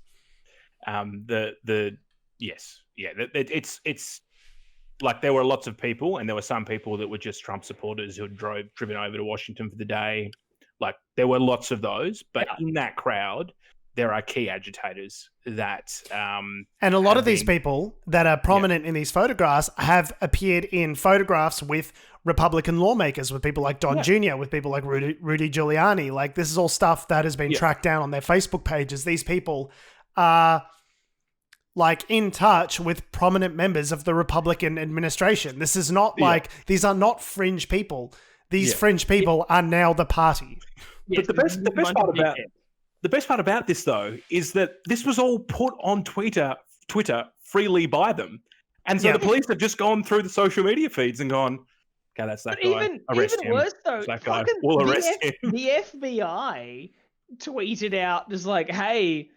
It's like there were lots of people, and there were some people that were just Trump supporters who had driven over to Washington for the day. Like there were lots of those, but in that crowd, there are key agitators that... and a lot of these people that are prominent in these photographs have appeared in photographs with Republican lawmakers, with people like Don Jr., with people like Rudy Giuliani. Like this is all stuff that has been tracked down on their Facebook pages. These people are like in touch with prominent members of the Republican administration. This is not like, these are not fringe people. These fringe people are now the party. But the best part about this, though, is that this was all put on Twitter freely by them. And so the police have just gone through the social media feeds and gone, okay, that's that guy. Even worse, though, that guy. We'll arrest him. The FBI tweeted out just like, hey,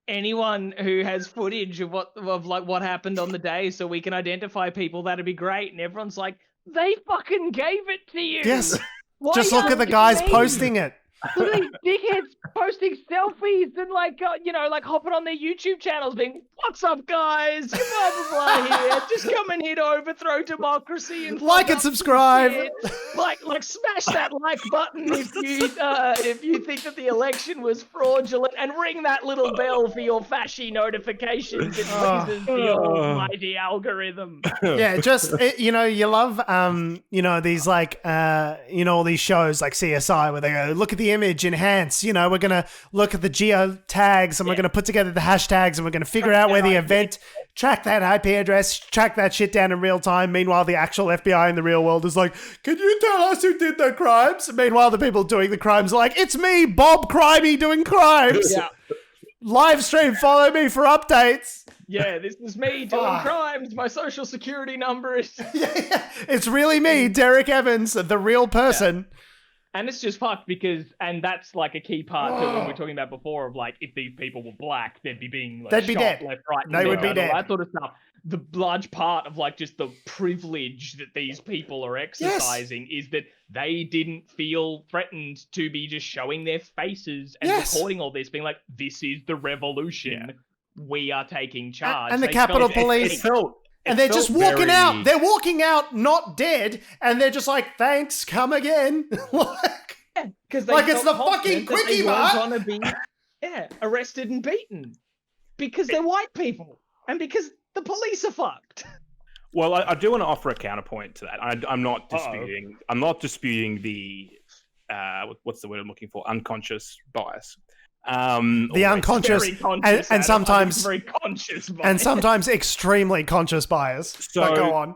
anyone who has footage of what happened on the day so we can identify people, that'd be great. And everyone's like, they fucking gave it to you. Yes. Just look at the guys posting it. Look at these dickheads posting selfies and like hopping on their YouTube channels being, "What's up, guys? Blah blah blah here. Just coming here to overthrow democracy and like and subscribe. Like smash that like button if you think that the election was fraudulent, and ring that little bell for your fashy notifications. It pleases the almighty algorithm." Yeah, you love these like all these shows like CSI where they go, look at the image, enhance, we're going to look at the geo tags and we're going to put together the hashtags and we're going to figure out where the event, track that IP address, track that shit down in real time. Meanwhile, the actual FBI in the real world is like, can you tell us who did the crimes? Meanwhile, the people doing the crimes are like, it's me, Bob Crimey, doing crimes. Yeah. Live stream, follow me for updates. Yeah, this is me doing crimes. My social security number is... It's really me, Derek Evans, the real person. Yeah. And it's just fucked because, and that's like a key part to what we were talking about before of like, if these people were black, they'd be being like they'd be shot dead. Left, right, they would be dead. All that sort of stuff. The large part of like just the privilege that these people are exercising is that they didn't feel threatened to be just showing their faces and recording all this, being like, this is the revolution. We are taking charge. And the Capitol Police felt... And they're just walking out. They're walking out, not dead, and they're just like, "Thanks, come again." Because like it's the fucking quickie mart. Gonna be arrested and beaten because they're white people and because the police are fucked. Well, I do want to offer a counterpoint to that. I'm not disputing. I'm not disputing the what's the word I'm looking for? Unconscious bias. The unconscious and sometimes very conscious bias. And sometimes extremely conscious bias. So go on.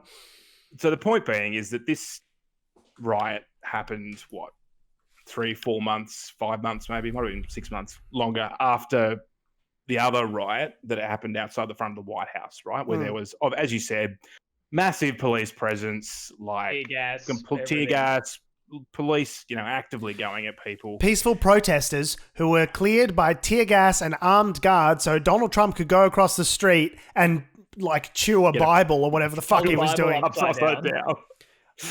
So the point being is that this riot happened 3-4 months, 5 months, maybe, might have been 6 months longer after the other riot that happened outside the front of the White House, right, where there was, as you said, massive police presence, like tear gas, police, actively going at people. Peaceful protesters who were cleared by tear gas and armed guards so Donald Trump could go across the street and like chew a Bible or whatever the fuck he was doing. Upside down.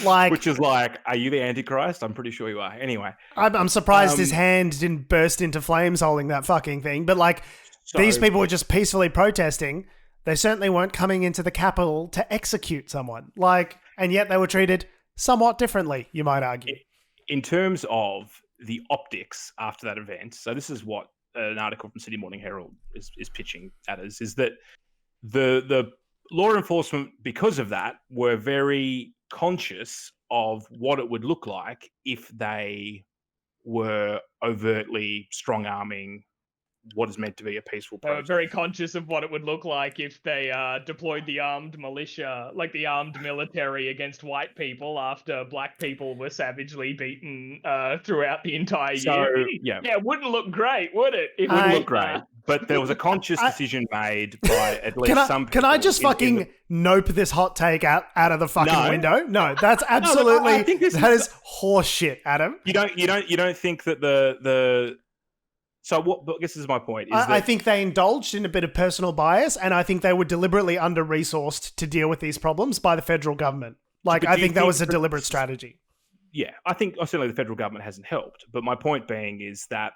Like, which is like, are you the Antichrist? I'm pretty sure you are. Anyway. I'm surprised his hand didn't burst into flames holding that fucking thing. But like, these people were just peacefully protesting. They certainly weren't coming into the Capitol to execute someone. Like, and yet they were treated somewhat differently, you might argue. In terms of the optics after that event, so this is what an article from Sydney Morning Herald is pitching at us, is that the law enforcement, because of that, were very conscious of what it would look like if they were overtly strong-arming what is meant to be a peaceful protest. They were very conscious of what it would look like if they deployed the armed militia, like the armed military, against white people after black people were savagely beaten throughout the entire year. Yeah, it wouldn't look great, would it? It wouldn't look great. But there was a conscious decision made by at least some people. Can I just fucking nope this hot take out of the fucking window? No, that's absolutely that is horse shit, Adam. You don't think that the So what? I guess this is my point. I think they indulged in a bit of personal bias, and I think they were deliberately under-resourced to deal with these problems by the federal government. Like, I think that was a deliberate strategy. Yeah, I think certainly the federal government hasn't helped. But my point being is that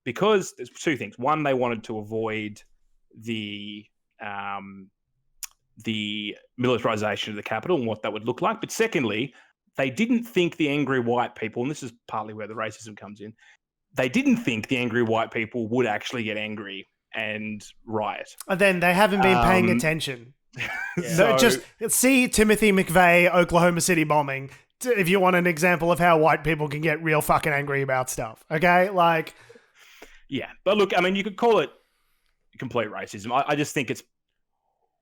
because there's two things. One, they wanted to avoid the militarization of the Capitol and what that would look like. But secondly, they didn't think the angry white people, and this is partly where the racism comes in, they didn't think the angry white people would actually get angry and riot. And then they haven't been paying attention. So just see Timothy McVeigh, Oklahoma City bombing, if you want an example of how white people can get real fucking angry about stuff. Okay? Like... Yeah. But look, I mean, you could call it complete racism. I just think it's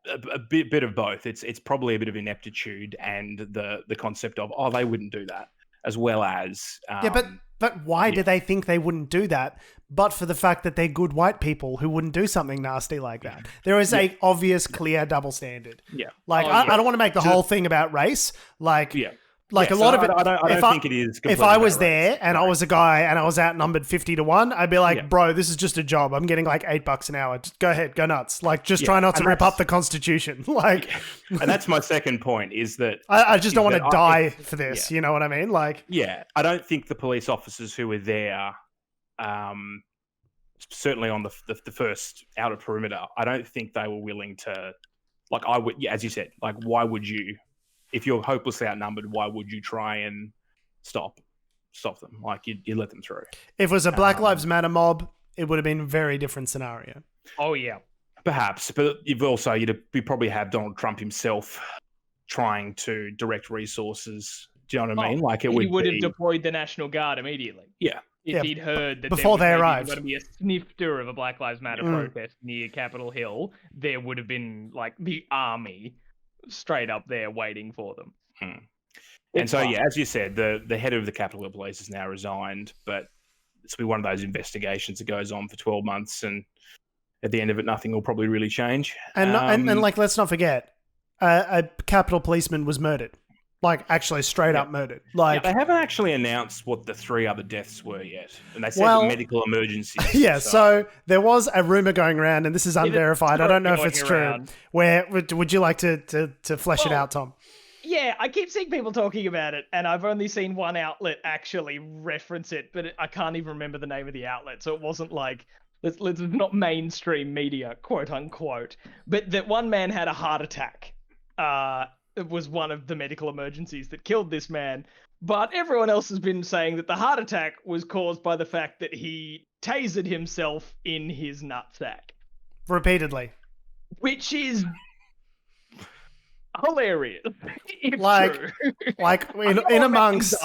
a bit of both. It's probably a bit of ineptitude and the concept of, they wouldn't do that, as well as... But why do they think they wouldn't do that? But for the fact that they're good white people who wouldn't do something nasty like that. There is a obvious, clear double standard. Yeah. Like, I don't want to make the whole thing about race. Like, Like a lot of it. I don't think it is. If I was there and I was a guy and I was outnumbered 50-1, I'd be like, bro, this is just a job. I'm getting like $8 an hour. Just go ahead, go nuts. Like, just try not to rip up the Constitution. Like, and that's my second point is that I just don't want to die for this. You know what I mean? Like, I don't think the police officers who were there, certainly on the first outer perimeter, I don't think they were willing to, like, I would, as you said, like, why would you? If you're hopelessly outnumbered, why would you try and stop them? Like, you let them through. If it was a Black Lives Matter mob, it would have been a very different scenario. Oh, yeah. Perhaps. But you'd probably have Donald Trump himself trying to direct resources. Do you know what I mean? Like, he would have deployed the National Guard immediately. Yeah. If he'd heard that before they arrived, going to be a snifter of a Black Lives Matter protest near Capitol Hill, there would have been, like, the army straight up there waiting for them. And so, as you said, the head of the Capitol Police is now resigned, but this will be one of those investigations that goes on for 12 months, and at the end of it, nothing will probably really change. And like, let's not forget, a Capitol policeman was murdered. Like, actually straight up murdered. Like, they haven't actually announced what the 3 other deaths were yet. And they said medical emergencies. Yeah, so there was a rumor going around, and this is unverified. I don't know if it's true. Where would you like to flesh it out, Tom? Yeah, I keep seeing people talking about it, and I've only seen one outlet actually reference it, but I can't even remember the name of the outlet, so it wasn't like... It's not mainstream media, quote unquote. But that one man had a heart attack. It was one of the medical emergencies that killed this man. But everyone else has been saying that the heart attack was caused by the fact that he tasered himself in his nutsack. Repeatedly. Which is hilarious. Like in amongst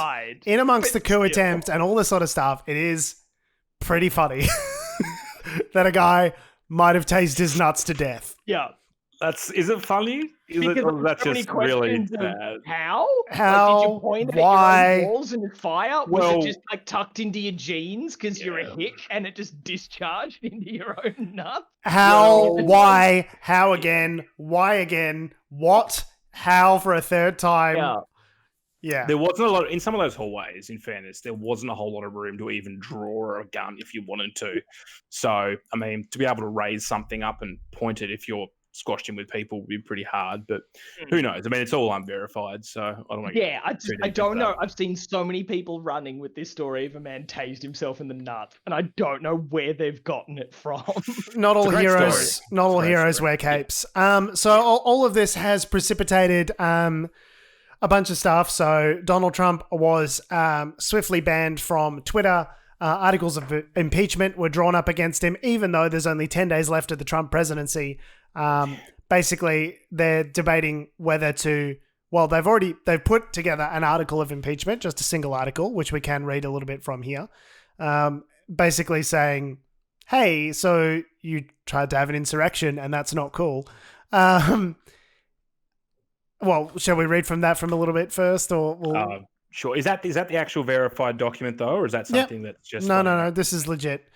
the coup attempt and all this sort of stuff, it is pretty funny that a guy might have tased his nuts to death. Yeah. Is it funny? That's so many just really questions of bad. how? How? Like, did you point it Why? at your own walls and it fire? Was Well- it just like tucked into your jeans because you're a hick and it just discharged into your own nut? How? Well- Why? How again? Why again? What? How for a third time? Yeah. There wasn't a lot in some of those hallways. In fairness, there wasn't a whole lot of room to even draw a gun if you wanted to. So, I mean, to be able to raise something up and point it if you're squashed in with people would be pretty hard. But who knows? I mean, it's all unverified, so I don't know. Yeah, I don't know. I've seen so many people running with this story of a man tased himself in the nut, and I don't know where they've gotten it from. Not all It's a great heroes. story. Not all It's a great heroes story. wear capes. So all of this has precipitated a bunch of stuff. So Donald Trump was swiftly banned from Twitter. Articles of impeachment were drawn up against him, even though there's only 10 days left of the Trump presidency. Basically, they're debating whether to. Well, they've put together an article of impeachment, just a single article, which we can read a little bit from here. Basically saying, "Hey, so you tried to have an insurrection, and that's not cool." Well, shall we read from that a little bit first, or we'll... Sure. Is that the actual verified document though, or is that something that's just No. This is legit.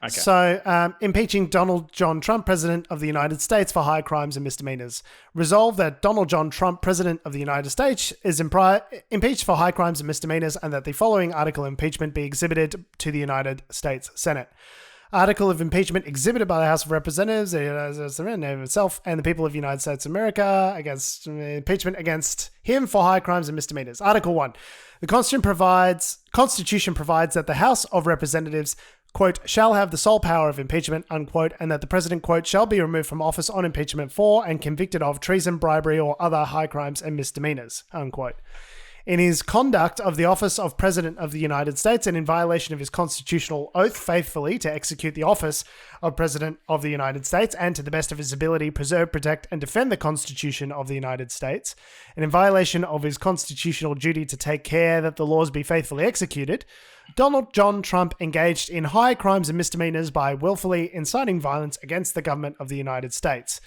Okay. So, impeaching Donald John Trump, President of the United States, for high crimes and misdemeanors. Resolved that Donald John Trump, President of the United States, is impeached for high crimes and misdemeanors, and that the following article of impeachment be exhibited to the United States Senate. Article of impeachment exhibited by the House of Representatives, itself, and the people of the United States of America against impeachment against him for high crimes and misdemeanors. Article 1. The Constitution provides that the House of Representatives, quote, shall have the sole power of impeachment, unquote, and that the president, quote, shall be removed from office on impeachment for and convicted of treason, bribery, or other high crimes and misdemeanors, unquote. In his conduct of the office of President of the United States and in violation of his constitutional oath faithfully to execute the office of President of the United States and to the best of his ability preserve, protect, and defend the Constitution of the United States, and in violation of his constitutional duty to take care that the laws be faithfully executed, Donald John Trump engaged in high crimes and misdemeanors by willfully inciting violence against the government of the United States.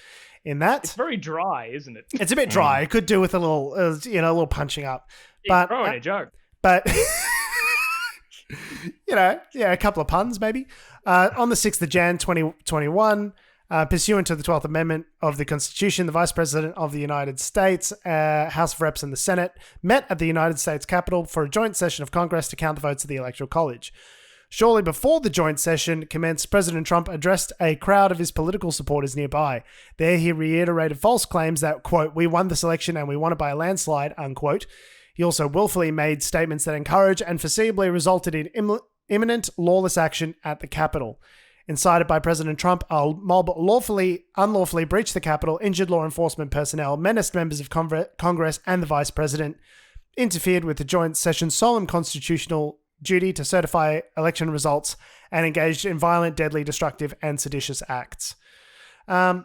In that, It's very dry, isn't it? it's a bit dry. It could do with a little punching up. But Throwing a joke. But, a couple of puns maybe. On the 6th of Jan 2021, pursuant to the 12th Amendment of the Constitution, the Vice President of the United States, House of Reps and the Senate met at the United States Capitol for a joint session of Congress to count the votes of the Electoral College. Shortly before the joint session commenced, President Trump addressed a crowd of his political supporters nearby. There he reiterated false claims that, quote, we won this election and we won it by a landslide, unquote. He also willfully made statements that encouraged and foreseeably resulted in imminent lawless action at the Capitol. Incited by President Trump, a mob unlawfully breached the Capitol, injured law enforcement personnel, menaced members of Congress and the Vice President, interfered with the joint session's solemn constitutional duty to certify election results, and engaged in violent, deadly, destructive, and seditious acts. So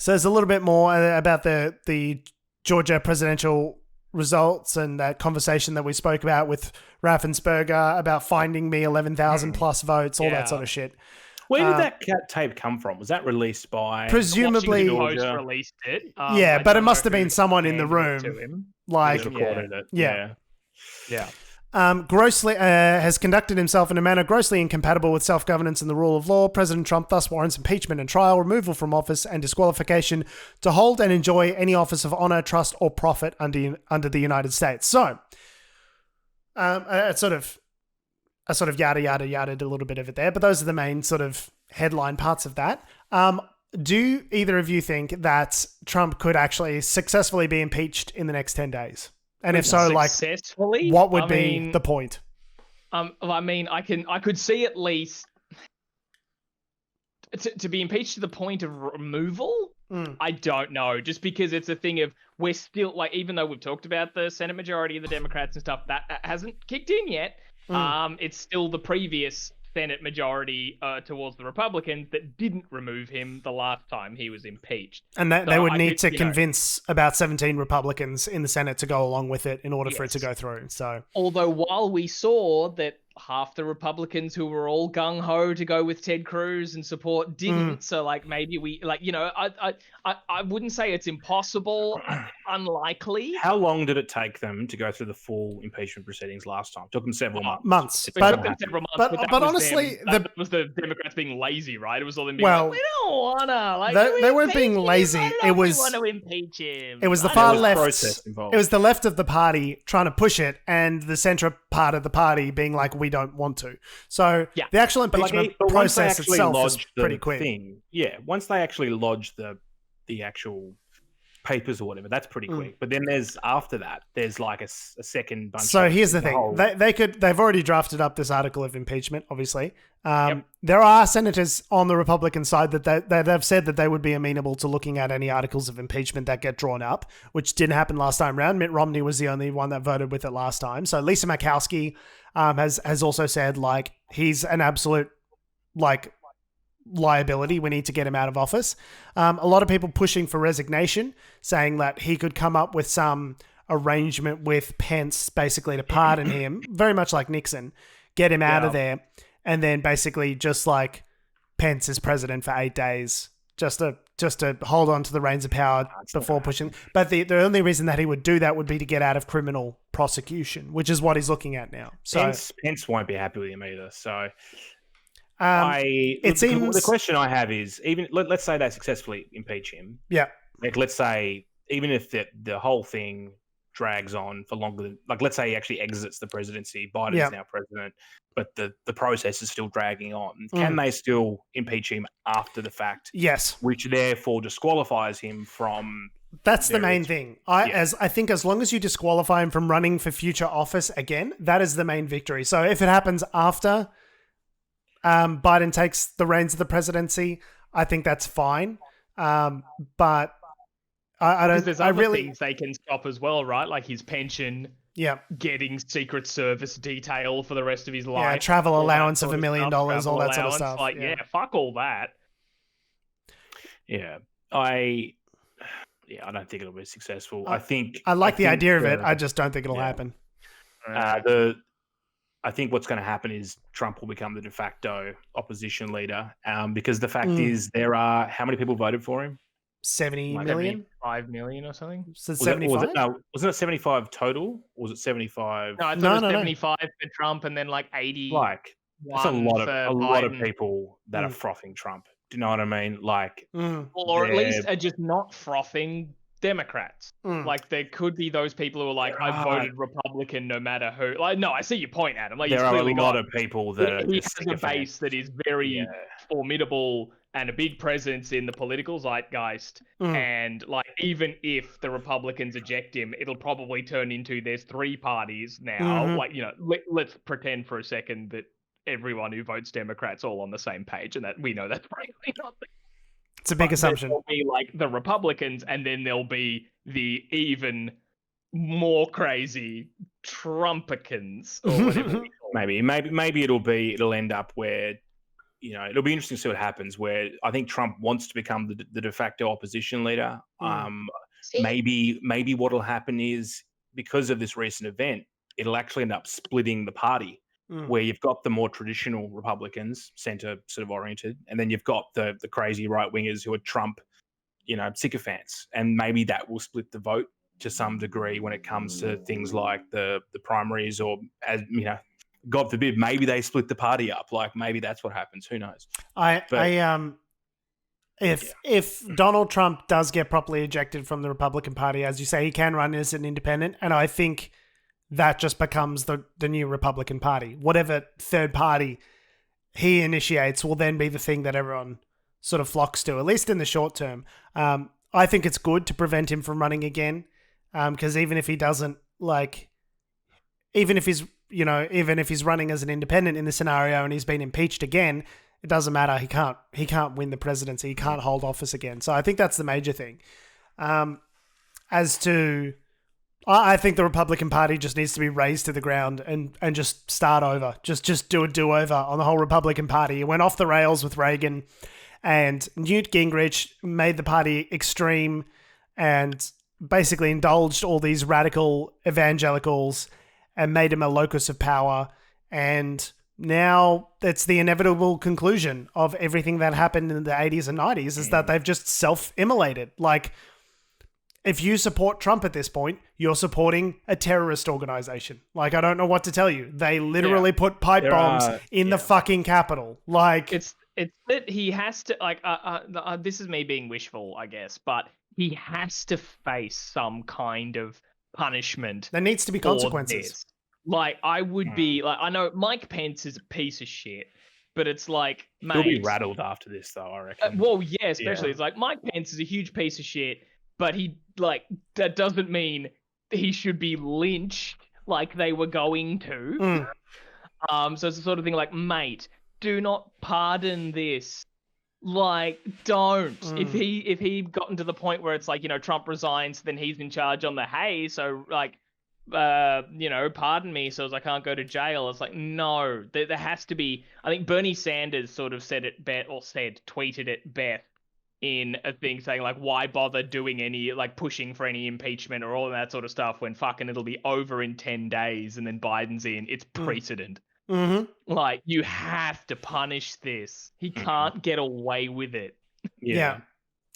there's a little bit more about the Georgia presidential results and that conversation that we spoke about with Raffensperger about finding me 11,000 plus votes, all that sort of shit. Where did that tape come from? Was that released by... Presumably... Washington Post released it. Yeah, I but it don't must know have been who someone in the handed it room. to him. Like, Who's recorded it. Yeah. Yeah. Grossly has conducted himself in a manner grossly incompatible with self-governance and the rule of law. President Trump thus warrants impeachment and trial, removal from office, and disqualification to hold and enjoy any office of honor, trust, or profit under the United States. So, I sort of yada yada yada a little bit of it there, but those are the main sort of headline parts of that. Do either of you think that Trump could actually successfully be impeached in the next 10 days? And if so, like, what would be the point? I could see at least to be impeached to the point of removal. I don't know, just because it's a thing of we're still like, even though we've talked about the Senate majority of the Democrats and stuff, that hasn't kicked in yet. It's still the previous Senate majority towards the Republicans that didn't remove him the last time he was impeached. And that they would need to convince about 17 Republicans in the Senate to go along with it in order for it to go through. So, although while we saw that half the Republicans who were all gung ho to go with Ted Cruz and support didn't. So like maybe we like, you know, I wouldn't say it's impossible, unlikely. How long did it take them to go through the full impeachment proceedings last time? It took them several months. But honestly, that was the Democrats being lazy, right? It was all them being like, we don't wanna. Like, they weren't being lazy. It was want to impeach him. It was the far left. It was the left of the party trying to push it, and the centre part of the party being like, we don't want to. So the actual impeachment process itself is pretty quick. Once they actually lodge the actual papers or whatever, that's pretty quick. But then after that, there's like a second bunch. So here's the thing: they've already drafted up this article of impeachment. Obviously, there are senators on the Republican side that they've said that they would be amenable to looking at any articles of impeachment that get drawn up, which didn't happen last time round. Mitt Romney was the only one that voted with it last time. So Lisa Murkowski has also said like he's an absolute like liability. We need to get him out of office. A lot of people pushing for resignation, saying that he could come up with some arrangement with Pence basically to pardon him, very much like Nixon, get him out of there, and then basically just like Pence is president for 8 days, just to hold on to the reins of power before pushing. But the only reason that he would do that would be to get out of criminal prosecution, which is what he's looking at now. So Pence won't be happy with him either. So it seems the question I have is, even let's say they successfully impeach him. Yeah. Like, let's say even if the whole thing drags on for longer than, like, let's say he actually exits the presidency, Biden's now president, but the process is still dragging on. Can they still impeach him after the fact? Yes. Which therefore disqualifies him from. That's the main thing. I think as long as you disqualify him from running for future office again, that is the main victory. So if it happens after Biden takes the reins of the presidency, I think that's fine. But I don't. There's other things they can stop as well, right? Like his pension, getting Secret Service detail for the rest of his life, travel allowance of $1 million, all that sort of stuff. Like, fuck all that. Yeah, I don't think it'll be successful. I like the idea of it. I just don't think it'll happen. I think what's going to happen is Trump will become the de facto opposition leader, because the fact is there are, how many people voted for him? 70 million? 5 million or something? So 75? Wasn't it 75 total? Or was it 75? No, I thought it was 75 for Trump and then like 80. Like, that's a lot of people that are frothing Trump. Do you know what I mean? Like, or at least are just not frothing Democrats. Like, there could be those people who are like, I voted Republican no matter who. Like, no, I see your point, Adam. Like, there are a lot of people that he has a base that is very formidable and a big presence in the political zeitgeist. And like, even if the Republicans eject him, it'll probably turn into there's 3 parties now. Like, you know, let's pretend for a second that everyone who votes Democrats all on the same page, and that we know that's frankly not the. It's a big assumption. There'll be like the Republicans, and then there'll be the even more crazy Trumpicans or whatever. Maybe it'll end up where, you know, it'll be interesting to see what happens. Where I think Trump wants to become the de facto opposition leader. Maybe what'll happen is, because of this recent event, it'll actually end up splitting the party. Where you've got the more traditional Republicans, center sort of oriented, and then you've got the crazy right wingers who are Trump, you know, sycophants, and maybe that will split the vote to some degree when it comes to things like the primaries, or, as you know, God forbid, maybe they split the party up. Like, maybe that's what happens. Who knows? If Donald Trump does get properly ejected from the Republican Party, as you say, he can run as an independent, and I think that just becomes the new Republican Party. Whatever third party he initiates will then be the thing that everyone sort of flocks to, at least in the short term. I think it's good to prevent him from running again, because even if he doesn't, like, even if he's running as an independent in the scenario and he's been impeached again, it doesn't matter. He can't win the presidency. He can't hold office again. So I think that's the major thing. I think the Republican Party just needs to be razed to the ground and just start over. Just do a do-over on the whole Republican Party. It went off the rails with Reagan, and Newt Gingrich made the party extreme and basically indulged all these radical evangelicals and made him a locus of power. And now it's the inevitable conclusion of everything that happened in the 80s and 90s is that they've just self-immolated. Like, if you support Trump at this point, you're supporting a terrorist organization. Like, I don't know what to tell you. They literally put pipe bombs in the fucking Capitol. Like, it's that he has to, like, this is me being wishful, I guess, but he has to face some kind of punishment. There needs to be consequences. Like, I would be, like, I know Mike Pence is a piece of shit, but it's like, mate, he'll be rattled after this, though, I reckon. Well, yeah, especially. It's like, Mike Pence is a huge piece of shit, but he, like, that doesn't mean he should be lynched like they were going to. So it's the sort of thing like, mate, do not pardon this. Like, don't. If he gotten to the point where it's like, you know, Trump resigns, then he's in charge on the hay, so, like, you know, pardon me, so as I can't go to jail. It's like, no, there has to be. I think Bernie Sanders sort of tweeted it best in a thing saying, like, why bother doing any, like, pushing for any impeachment or all that sort of stuff when fucking it'll be over in 10 days and then Biden's in. It's precedent. Like, you have to punish this. He can't get away with it. Yeah.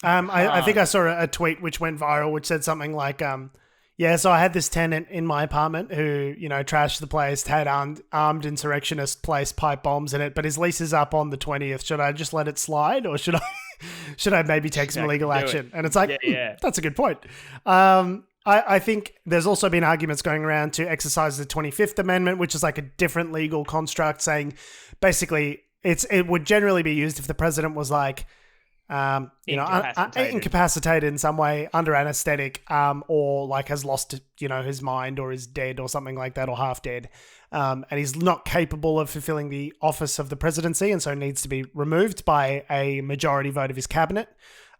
I think I saw a tweet which went viral, which said something like, so I had this tenant in my apartment who, you know, trashed the place, had armed insurrectionists place pipe bombs in it, but his lease is up on the 20th. Should I just let it slide, or should I maybe take some legal action? And it's like, that's a good point. I think there's also been arguments going around to exercise the 25th Amendment, which is like a different legal construct saying basically it would generally be used if the president was like, incapacitated in some way, under anesthetic, or like has lost, you know, his mind or is dead or something like that, or half dead. And he's not capable of fulfilling the office of the presidency and so needs to be removed by a majority vote of his cabinet.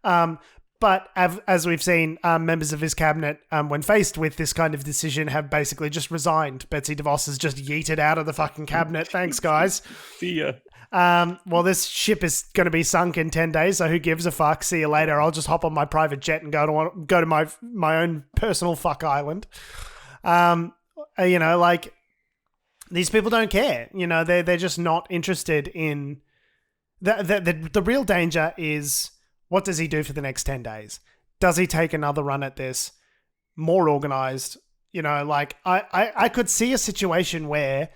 But as we've seen, members of his cabinet, when faced with this kind of decision, have basically just resigned. Betsy DeVos has just yeeted out of the fucking cabinet. Thanks, guys. See ya. Well, this ship is going to be sunk in 10 days, so who gives a fuck? See you later. I'll just hop on my private jet and go to my own personal fuck island. You know, like, these people don't care. You know, they're just not interested in... The real danger is... what does he do for the next 10 days? Does he take another run at this? More organized? You know, like, I could see a situation where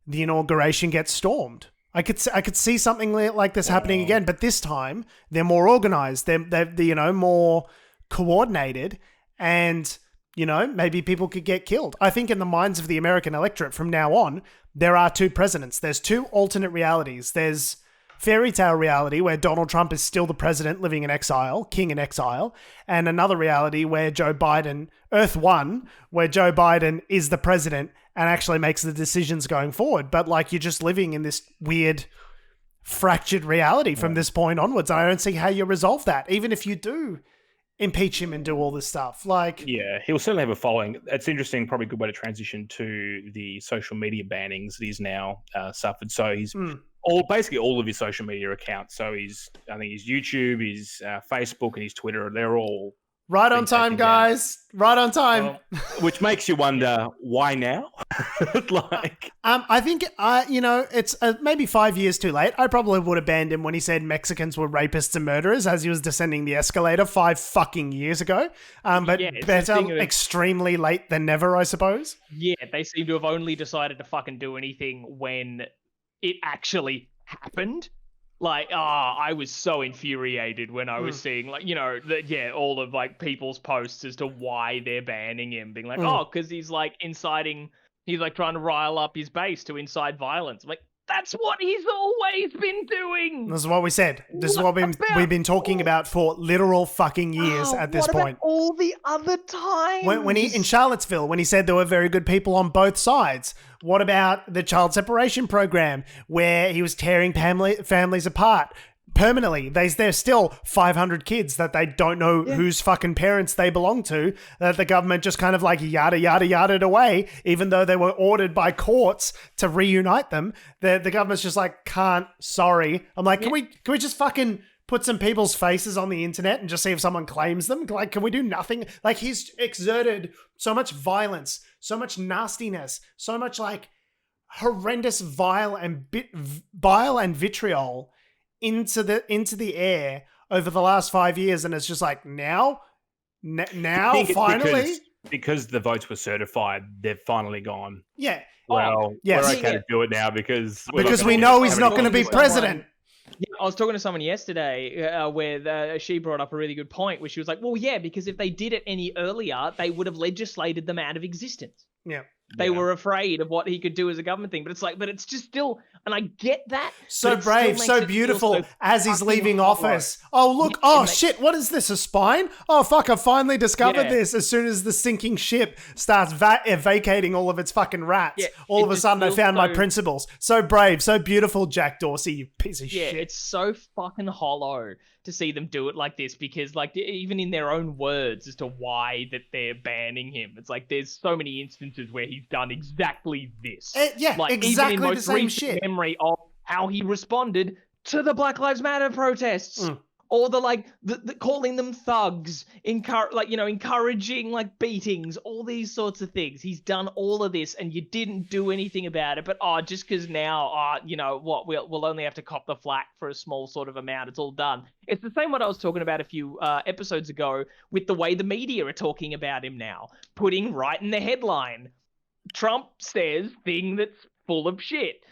the inauguration gets stormed. I could see something like this happening again, but this time they're more organized. They're you know, more coordinated, and, you know, maybe people could get killed. I think in the minds of the American electorate from now on, there are two presidents. There's two alternate realities. There's fairy tale reality where Donald Trump is still the president living in exile, king in exile, and another reality where Joe Biden, Earth 1, where Joe Biden is the president and actually makes the decisions going forward. But, like, you're just living in this weird fractured reality from this point onwards. And I don't see how you resolve that, even if you do impeach him and do all this stuff. Like, yeah, he'll certainly have a following. It's interesting, probably a good way to transition to the social media bannings that he's now suffered. So he's basically all of his social media accounts. So I think his YouTube, his Facebook, and his Twitter, they're all right on time, guys. Right on time. Which makes you wonder, why now? Like, I think, you know, it's maybe 5 years too late. I probably would have banned him when he said Mexicans were rapists and murderers as he was descending the escalator 5 fucking years ago. But better extremely late than never, I suppose. Yeah, they seem to have only decided to fucking do anything when it actually happened. Like, I was so infuriated when I was seeing, like, you know, all of, like, people's posts as to why they're banning him, being like, because he's, like, he's, like, trying to rile up his base to incite violence. I'm like, that's what he's always been doing. This is what we said. This is what we've been talking about for literal fucking years at this point. All the other times? When he, in Charlottesville, when he said there were very good people on both sides. What about the child separation program where he was tearing families apart permanently? There's still 500 kids that they don't know whose fucking parents they belong to, that the government just kind of like yada, yada, yada away, even though they were ordered by courts to reunite them. The government's just like, sorry. I'm like, can we just fucking put some people's faces on the internet and just see if someone claims them? Like, can we do nothing? Like, he's exerted so much violence, so much nastiness, so much like horrendous bile and vitriol into the air over the last 5 years, and it's just like now finally because the votes were certified, they've finally gone. Yeah. Well, yes. we're okay to do it now because we know he's not going to be president. Yeah, I was talking to someone yesterday where she brought up a really good point, where she was like, well, yeah, because if they did it any earlier, they would have legislated them out of existence. Yeah. They were afraid of what he could do as a government thing. But it's like, but it's just still, and I get that. So brave, so beautiful as he's leaving office. Oh, look. Shit. What is this? A spine? Oh, fuck. I finally discovered this as soon as the sinking ship starts vacating all of its fucking rats. Yeah, all of a sudden I found my principles. So brave, so beautiful, Jack Dorsey, you piece of shit. Yeah, it's so fucking hollow to see them do it like this, because like even in their own words as to why that they're banning him, it's like there's so many instances where he's done exactly this. Like, exactly even in most the same shit. Memory of how he responded to the Black Lives Matter protests. Or the calling them thugs, encouraging like beatings, all these sorts of things. He's done all of this, and you didn't do anything about it. But just because now, we'll only have to cop the flack for a small sort of amount. It's all done. It's the same what I was talking about a few episodes ago with the way the media are talking about him now, putting right in the headline, Trump says thing that's full of shit,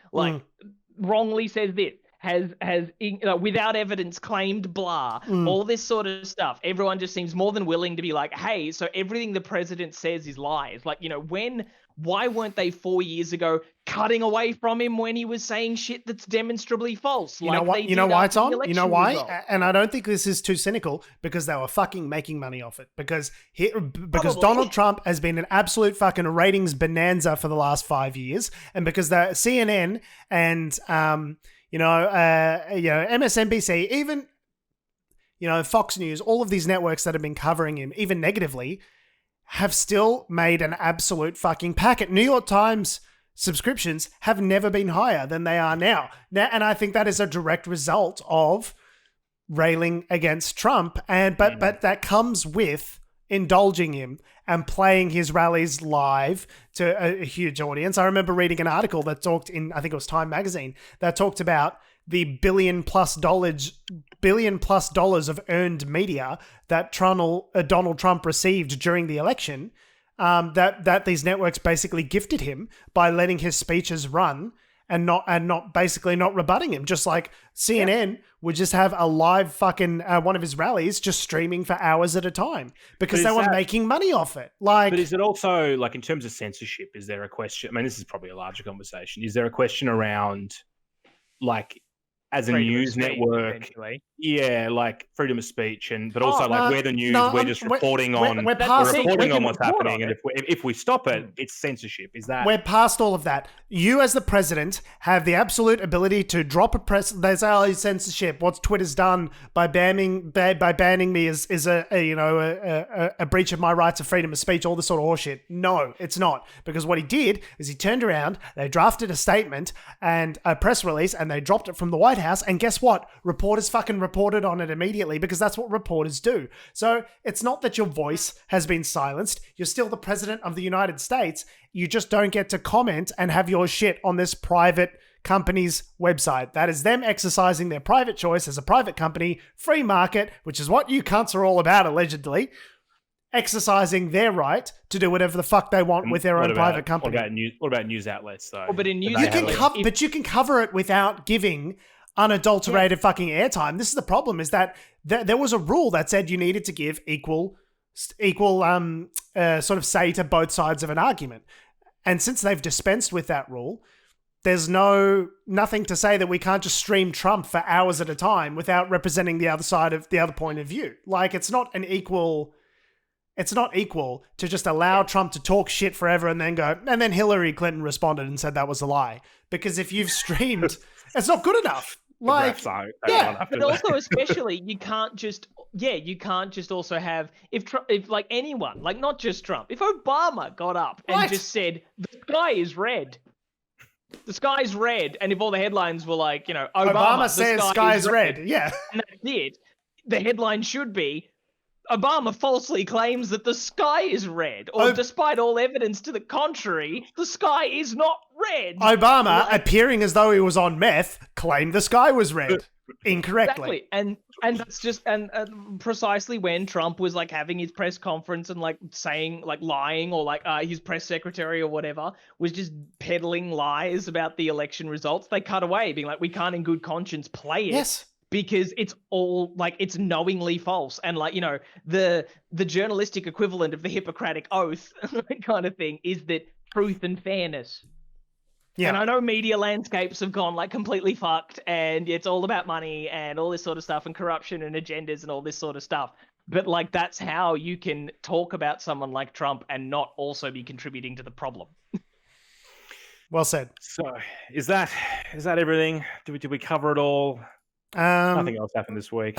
wrongly says this. Has without evidence claimed blah, all this sort of stuff. Everyone just seems more than willing to be like, hey, so everything the president says is lies. Like, why weren't they 4 years ago cutting away from him when he was saying shit that's demonstrably false? You know why it's on? You know why? And I don't think this is too cynical, because they were fucking making money off it. Because Donald Trump has been an absolute fucking ratings bonanza for the last 5 years, and because the CNN and MSNBC, even, Fox News, all of these networks that have been covering him, even negatively, have still made an absolute fucking packet. New York Times subscriptions have never been higher than they are now. And I think that is a direct result of railing against Trump. But that comes with indulging him and playing his rallies live to a huge audience. I remember reading an article that talked in, I think it was Time magazine, that talked about the $1 billion plus dollars of earned media that Donald Trump received during the election, that these networks basically gifted him by letting his speeches run and not rebutting him. Just like CNN would just have a live fucking one of his rallies just streaming for hours at a time because they were making money off it. But is it also, like, in terms of censorship, is there a question? I mean, this is probably a larger conversation. Is there a question around, like, as a news network, like freedom of speech, but also we're the news. We're just reporting on what's happening, and if we stop it, it's censorship. Is that we're past all of that? You, as the president, have the absolute ability to drop a press. They say, censorship. What's Twitter's done by banning me is a breach of my rights of freedom of speech. All this sort of horseshit. No, it's not, because what he did is he turned around. They drafted a statement and a press release, and they dropped it from the White House, and guess what? Reporters fucking reported on it immediately, because that's what reporters do. So it's not that your voice has been silenced. You're still the president of the United States. You just don't get to comment and have your shit on this private company's website. That is them exercising their private choice as a private company, free market, which is what you cunts are all about, allegedly. Exercising their right to do whatever the fuck they want with their own private company. What about news outlets, though? Well, but in news you can cover it without giving unadulterated fucking airtime. This is the problem, is that there was a rule that said you needed to give equal sort of say to both sides of an argument. And since they've dispensed with that rule, there's nothing to say that we can't just stream Trump for hours at a time without representing the other side of the other point of view. Like, it's not equal to just allow Trump to talk shit forever and then Hillary Clinton responded and said that was a lie. Because if you've streamed, it's not good enough. Like, but also especially you can't just also have if like anyone, like not just Trump, if Obama got up and just said the sky is red. The sky's red, and if all the headlines were like, Obama says sky is red. Yeah. And that's it. The headline should be, Obama falsely claims that the sky is red, or despite all evidence to the contrary, the sky is not red. Obama, appearing as though he was on meth, claimed the sky was red incorrectly. Exactly, and that's just and precisely when Trump was like having his press conference and like saying like lying, or like his press secretary or whatever was just peddling lies about the election results. They cut away, being like, we can't in good conscience play it. Yes. Because it's all like it's knowingly false, and like, you know, the journalistic equivalent of the Hippocratic Oath kind of thing is that truth and fairness. Yeah. And I know media landscapes have gone like completely fucked, and it's all about money and all this sort of stuff, and corruption and agendas and all this sort of stuff. But like, that's how you can talk about someone like Trump and not also be contributing to the problem. Well said. So, is that everything? Did we cover it all? Nothing else happened this week.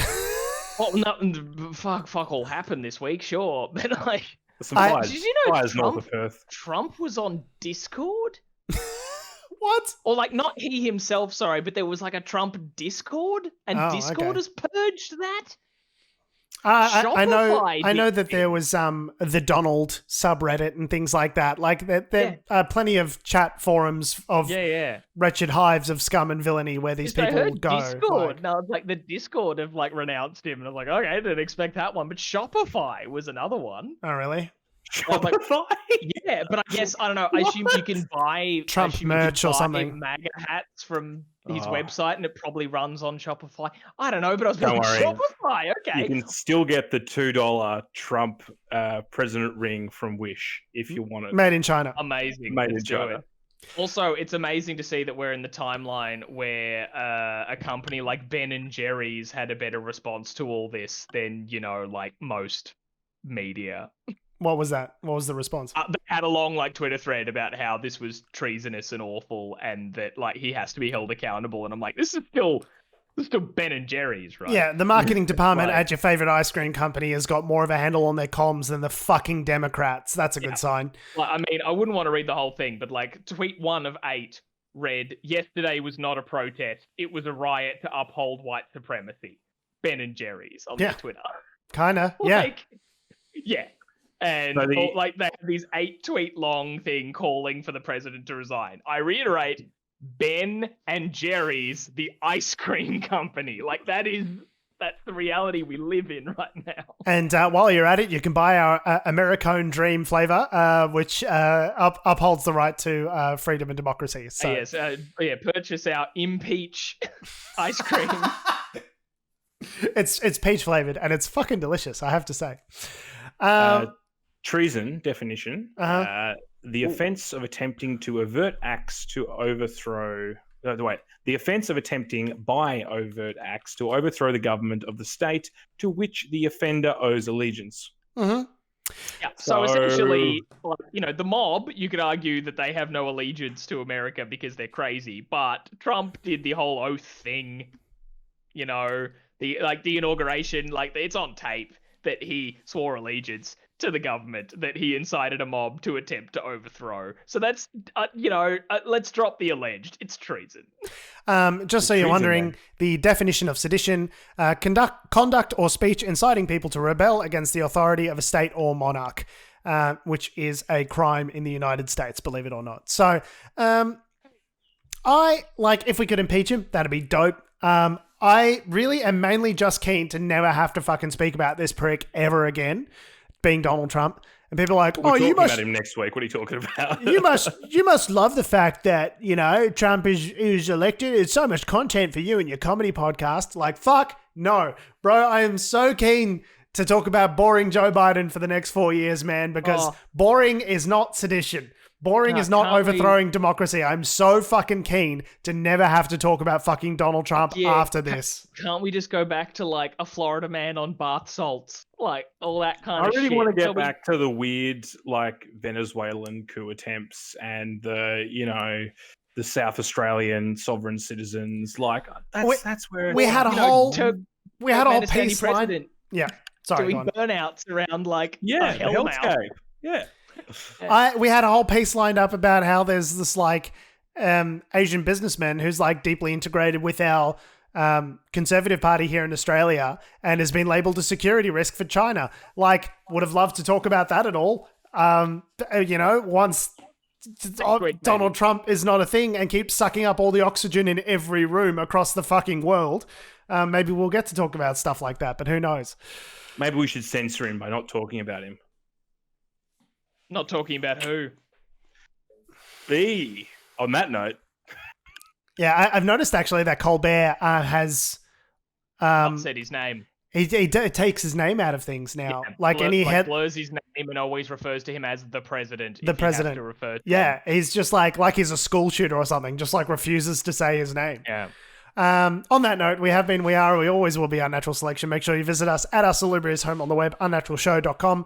Well, nothing. Fuck all happened this week, sure, but like, some fires. Did you know north of Perth. Trump was on Discord? What? Or like, not he himself, sorry, but there was like a Trump Discord, and Discord has purged that. I know that there was the Donald subreddit and things like that. Like there are plenty of chat forums of wretched hives of scum and villainy where these people go. Discord. Like, no, it's like the Discord have like renounced him, and I'm like, okay, I didn't expect that one. But Shopify was another one. Oh, really? Shopify? Yeah, but I guess, I don't know, I assume you can buy Trump merch or something. MAGA hats from his website, and it probably runs on Shopify. I don't know, but I was like, Shopify, okay. You can still get the $2 Trump president ring from Wish if you want it. Made in China. Amazing. Made in China. Also, it's amazing to see that we're in the timeline where a company like Ben & Jerry's had a better response to all this than, you know, like most media. What was that? What was the response? They had a long like Twitter thread about how this was treasonous and awful, and that like he has to be held accountable. And I'm like, this is still Ben and Jerry's, right? Yeah, the marketing department at your favorite ice cream company has got more of a handle on their comms than the fucking Democrats. That's a good sign. Well, I mean, I wouldn't want to read the whole thing, but like tweet 1 of 8 read, "Yesterday was not a protest; it was a riot to uphold white supremacy." Ben and Jerry's on their Twitter. Kinda, yeah. Yeah. And like they have these 8-tweet long thing calling for the president to resign. I reiterate, Ben and Jerry's, the ice cream company. Like that's the reality we live in right now. And while you're at it, you can buy our Americone Dream flavor, which upholds the right to freedom and democracy. So purchase our Impeach ice cream. It's peach flavored and it's fucking delicious, I have to say. Treason definition: the offence of attempting to avert acts to overthrow. The offence of attempting by overt acts to overthrow the government of the state to which the offender owes allegiance. Mm-hmm. Yeah. So essentially, you know, the mob. You could argue that they have no allegiance to America because they're crazy, but Trump did the whole oath thing. You know, the inauguration, like it's on tape that he swore allegiance to the government that he incited a mob to attempt to overthrow. So that's, let's drop the alleged. It's treason. Just so you're wondering, the definition of sedition, conduct or speech inciting people to rebel against the authority of a state or monarch, which is a crime in the United States, believe it or not. So if we could impeach him, that'd be dope. I really am mainly just keen to never have to fucking speak about this prick ever again, being Donald Trump. And people are like, you must about him next week. What are you talking about? you must love the fact that, you know, Trump is elected. It's so much content for you and your comedy podcast. Like, fuck no, bro. I am so keen to talk about boring Joe Biden for the next 4 years, man, because boring is not sedition. Boring is not overthrowing democracy. I'm so fucking keen to never have to talk about fucking Donald Trump after this. Can't we just go back to like a Florida man on bath salts? Like all that kind of shit. I really want to get back to the weird like Venezuelan coup attempts and the South Australian sovereign citizens. Like that's where we had a whole piece line. Yeah. Sorry. Doing burnouts around like a hellscape. Yeah. We had a whole piece lined up about how there's this like Asian businessman who's like deeply integrated with our Conservative Party here in Australia and has been labelled a security risk for China. Like, would have loved to talk about that at all. Once Donald Trump is not a thing and keeps sucking up all the oxygen in every room across the fucking world, maybe we'll get to talk about stuff like that, but who knows? Maybe we should censor him by not talking about him. Not talking about who? On that note. Yeah, I've noticed actually that Colbert has Not said his name. He takes his name out of things now. Yeah, blurs his name and always refers to him as the president. The president. To refer to him. He's just like he's a school shooter or something. Just like refuses to say his name. Yeah. On that note, we have been, we are, we always will be Unnatural Selection. Make sure you visit us at our salubrious home on the web, unnaturalshow.com.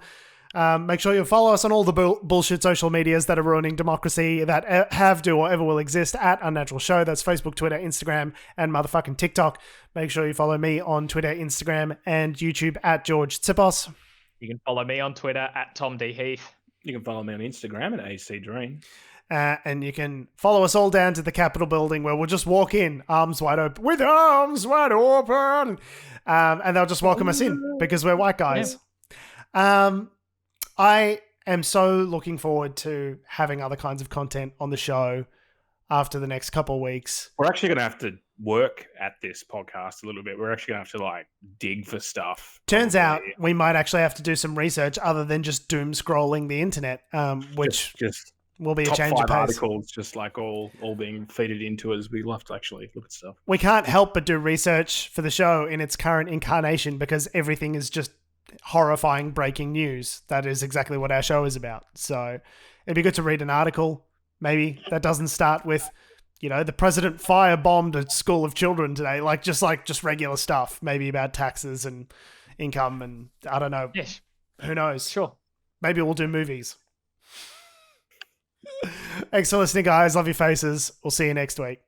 Make sure you follow us on all the bullshit social medias that are ruining democracy, that have, do, or ever will exist at Unnatural Show. That's Facebook, Twitter, Instagram, and motherfucking TikTok. Make sure you follow me on Twitter, Instagram, and YouTube at George Tsipos. You can follow me on Twitter at Tom D. Heath. You can follow me on Instagram at AC Dream. And you can follow us all down to the Capitol building where we'll just walk in, arms wide open, with arms wide open. And they'll just welcome us in because we're white guys. Yeah. I am so looking forward to having other kinds of content on the show after the next couple of weeks. We're actually going to have to work at this podcast a little bit. We're actually going to have to dig for stuff. Turns out we might actually have to do some research other than just doom scrolling the internet, which just will be a change of pace. Articles just all being feeded into us. We love to actually look at stuff. We can't help but do research for the show in its current incarnation because everything is just horrifying breaking news. That is exactly what our show is about. So it'd be good to read an article, maybe, that doesn't start with, the president firebombed a school of children today. Just regular stuff, maybe about taxes and income and I don't know. Yes. Who knows? Sure. Maybe we'll do movies. Thanks for listening, guys. Love your faces. We'll see you next week.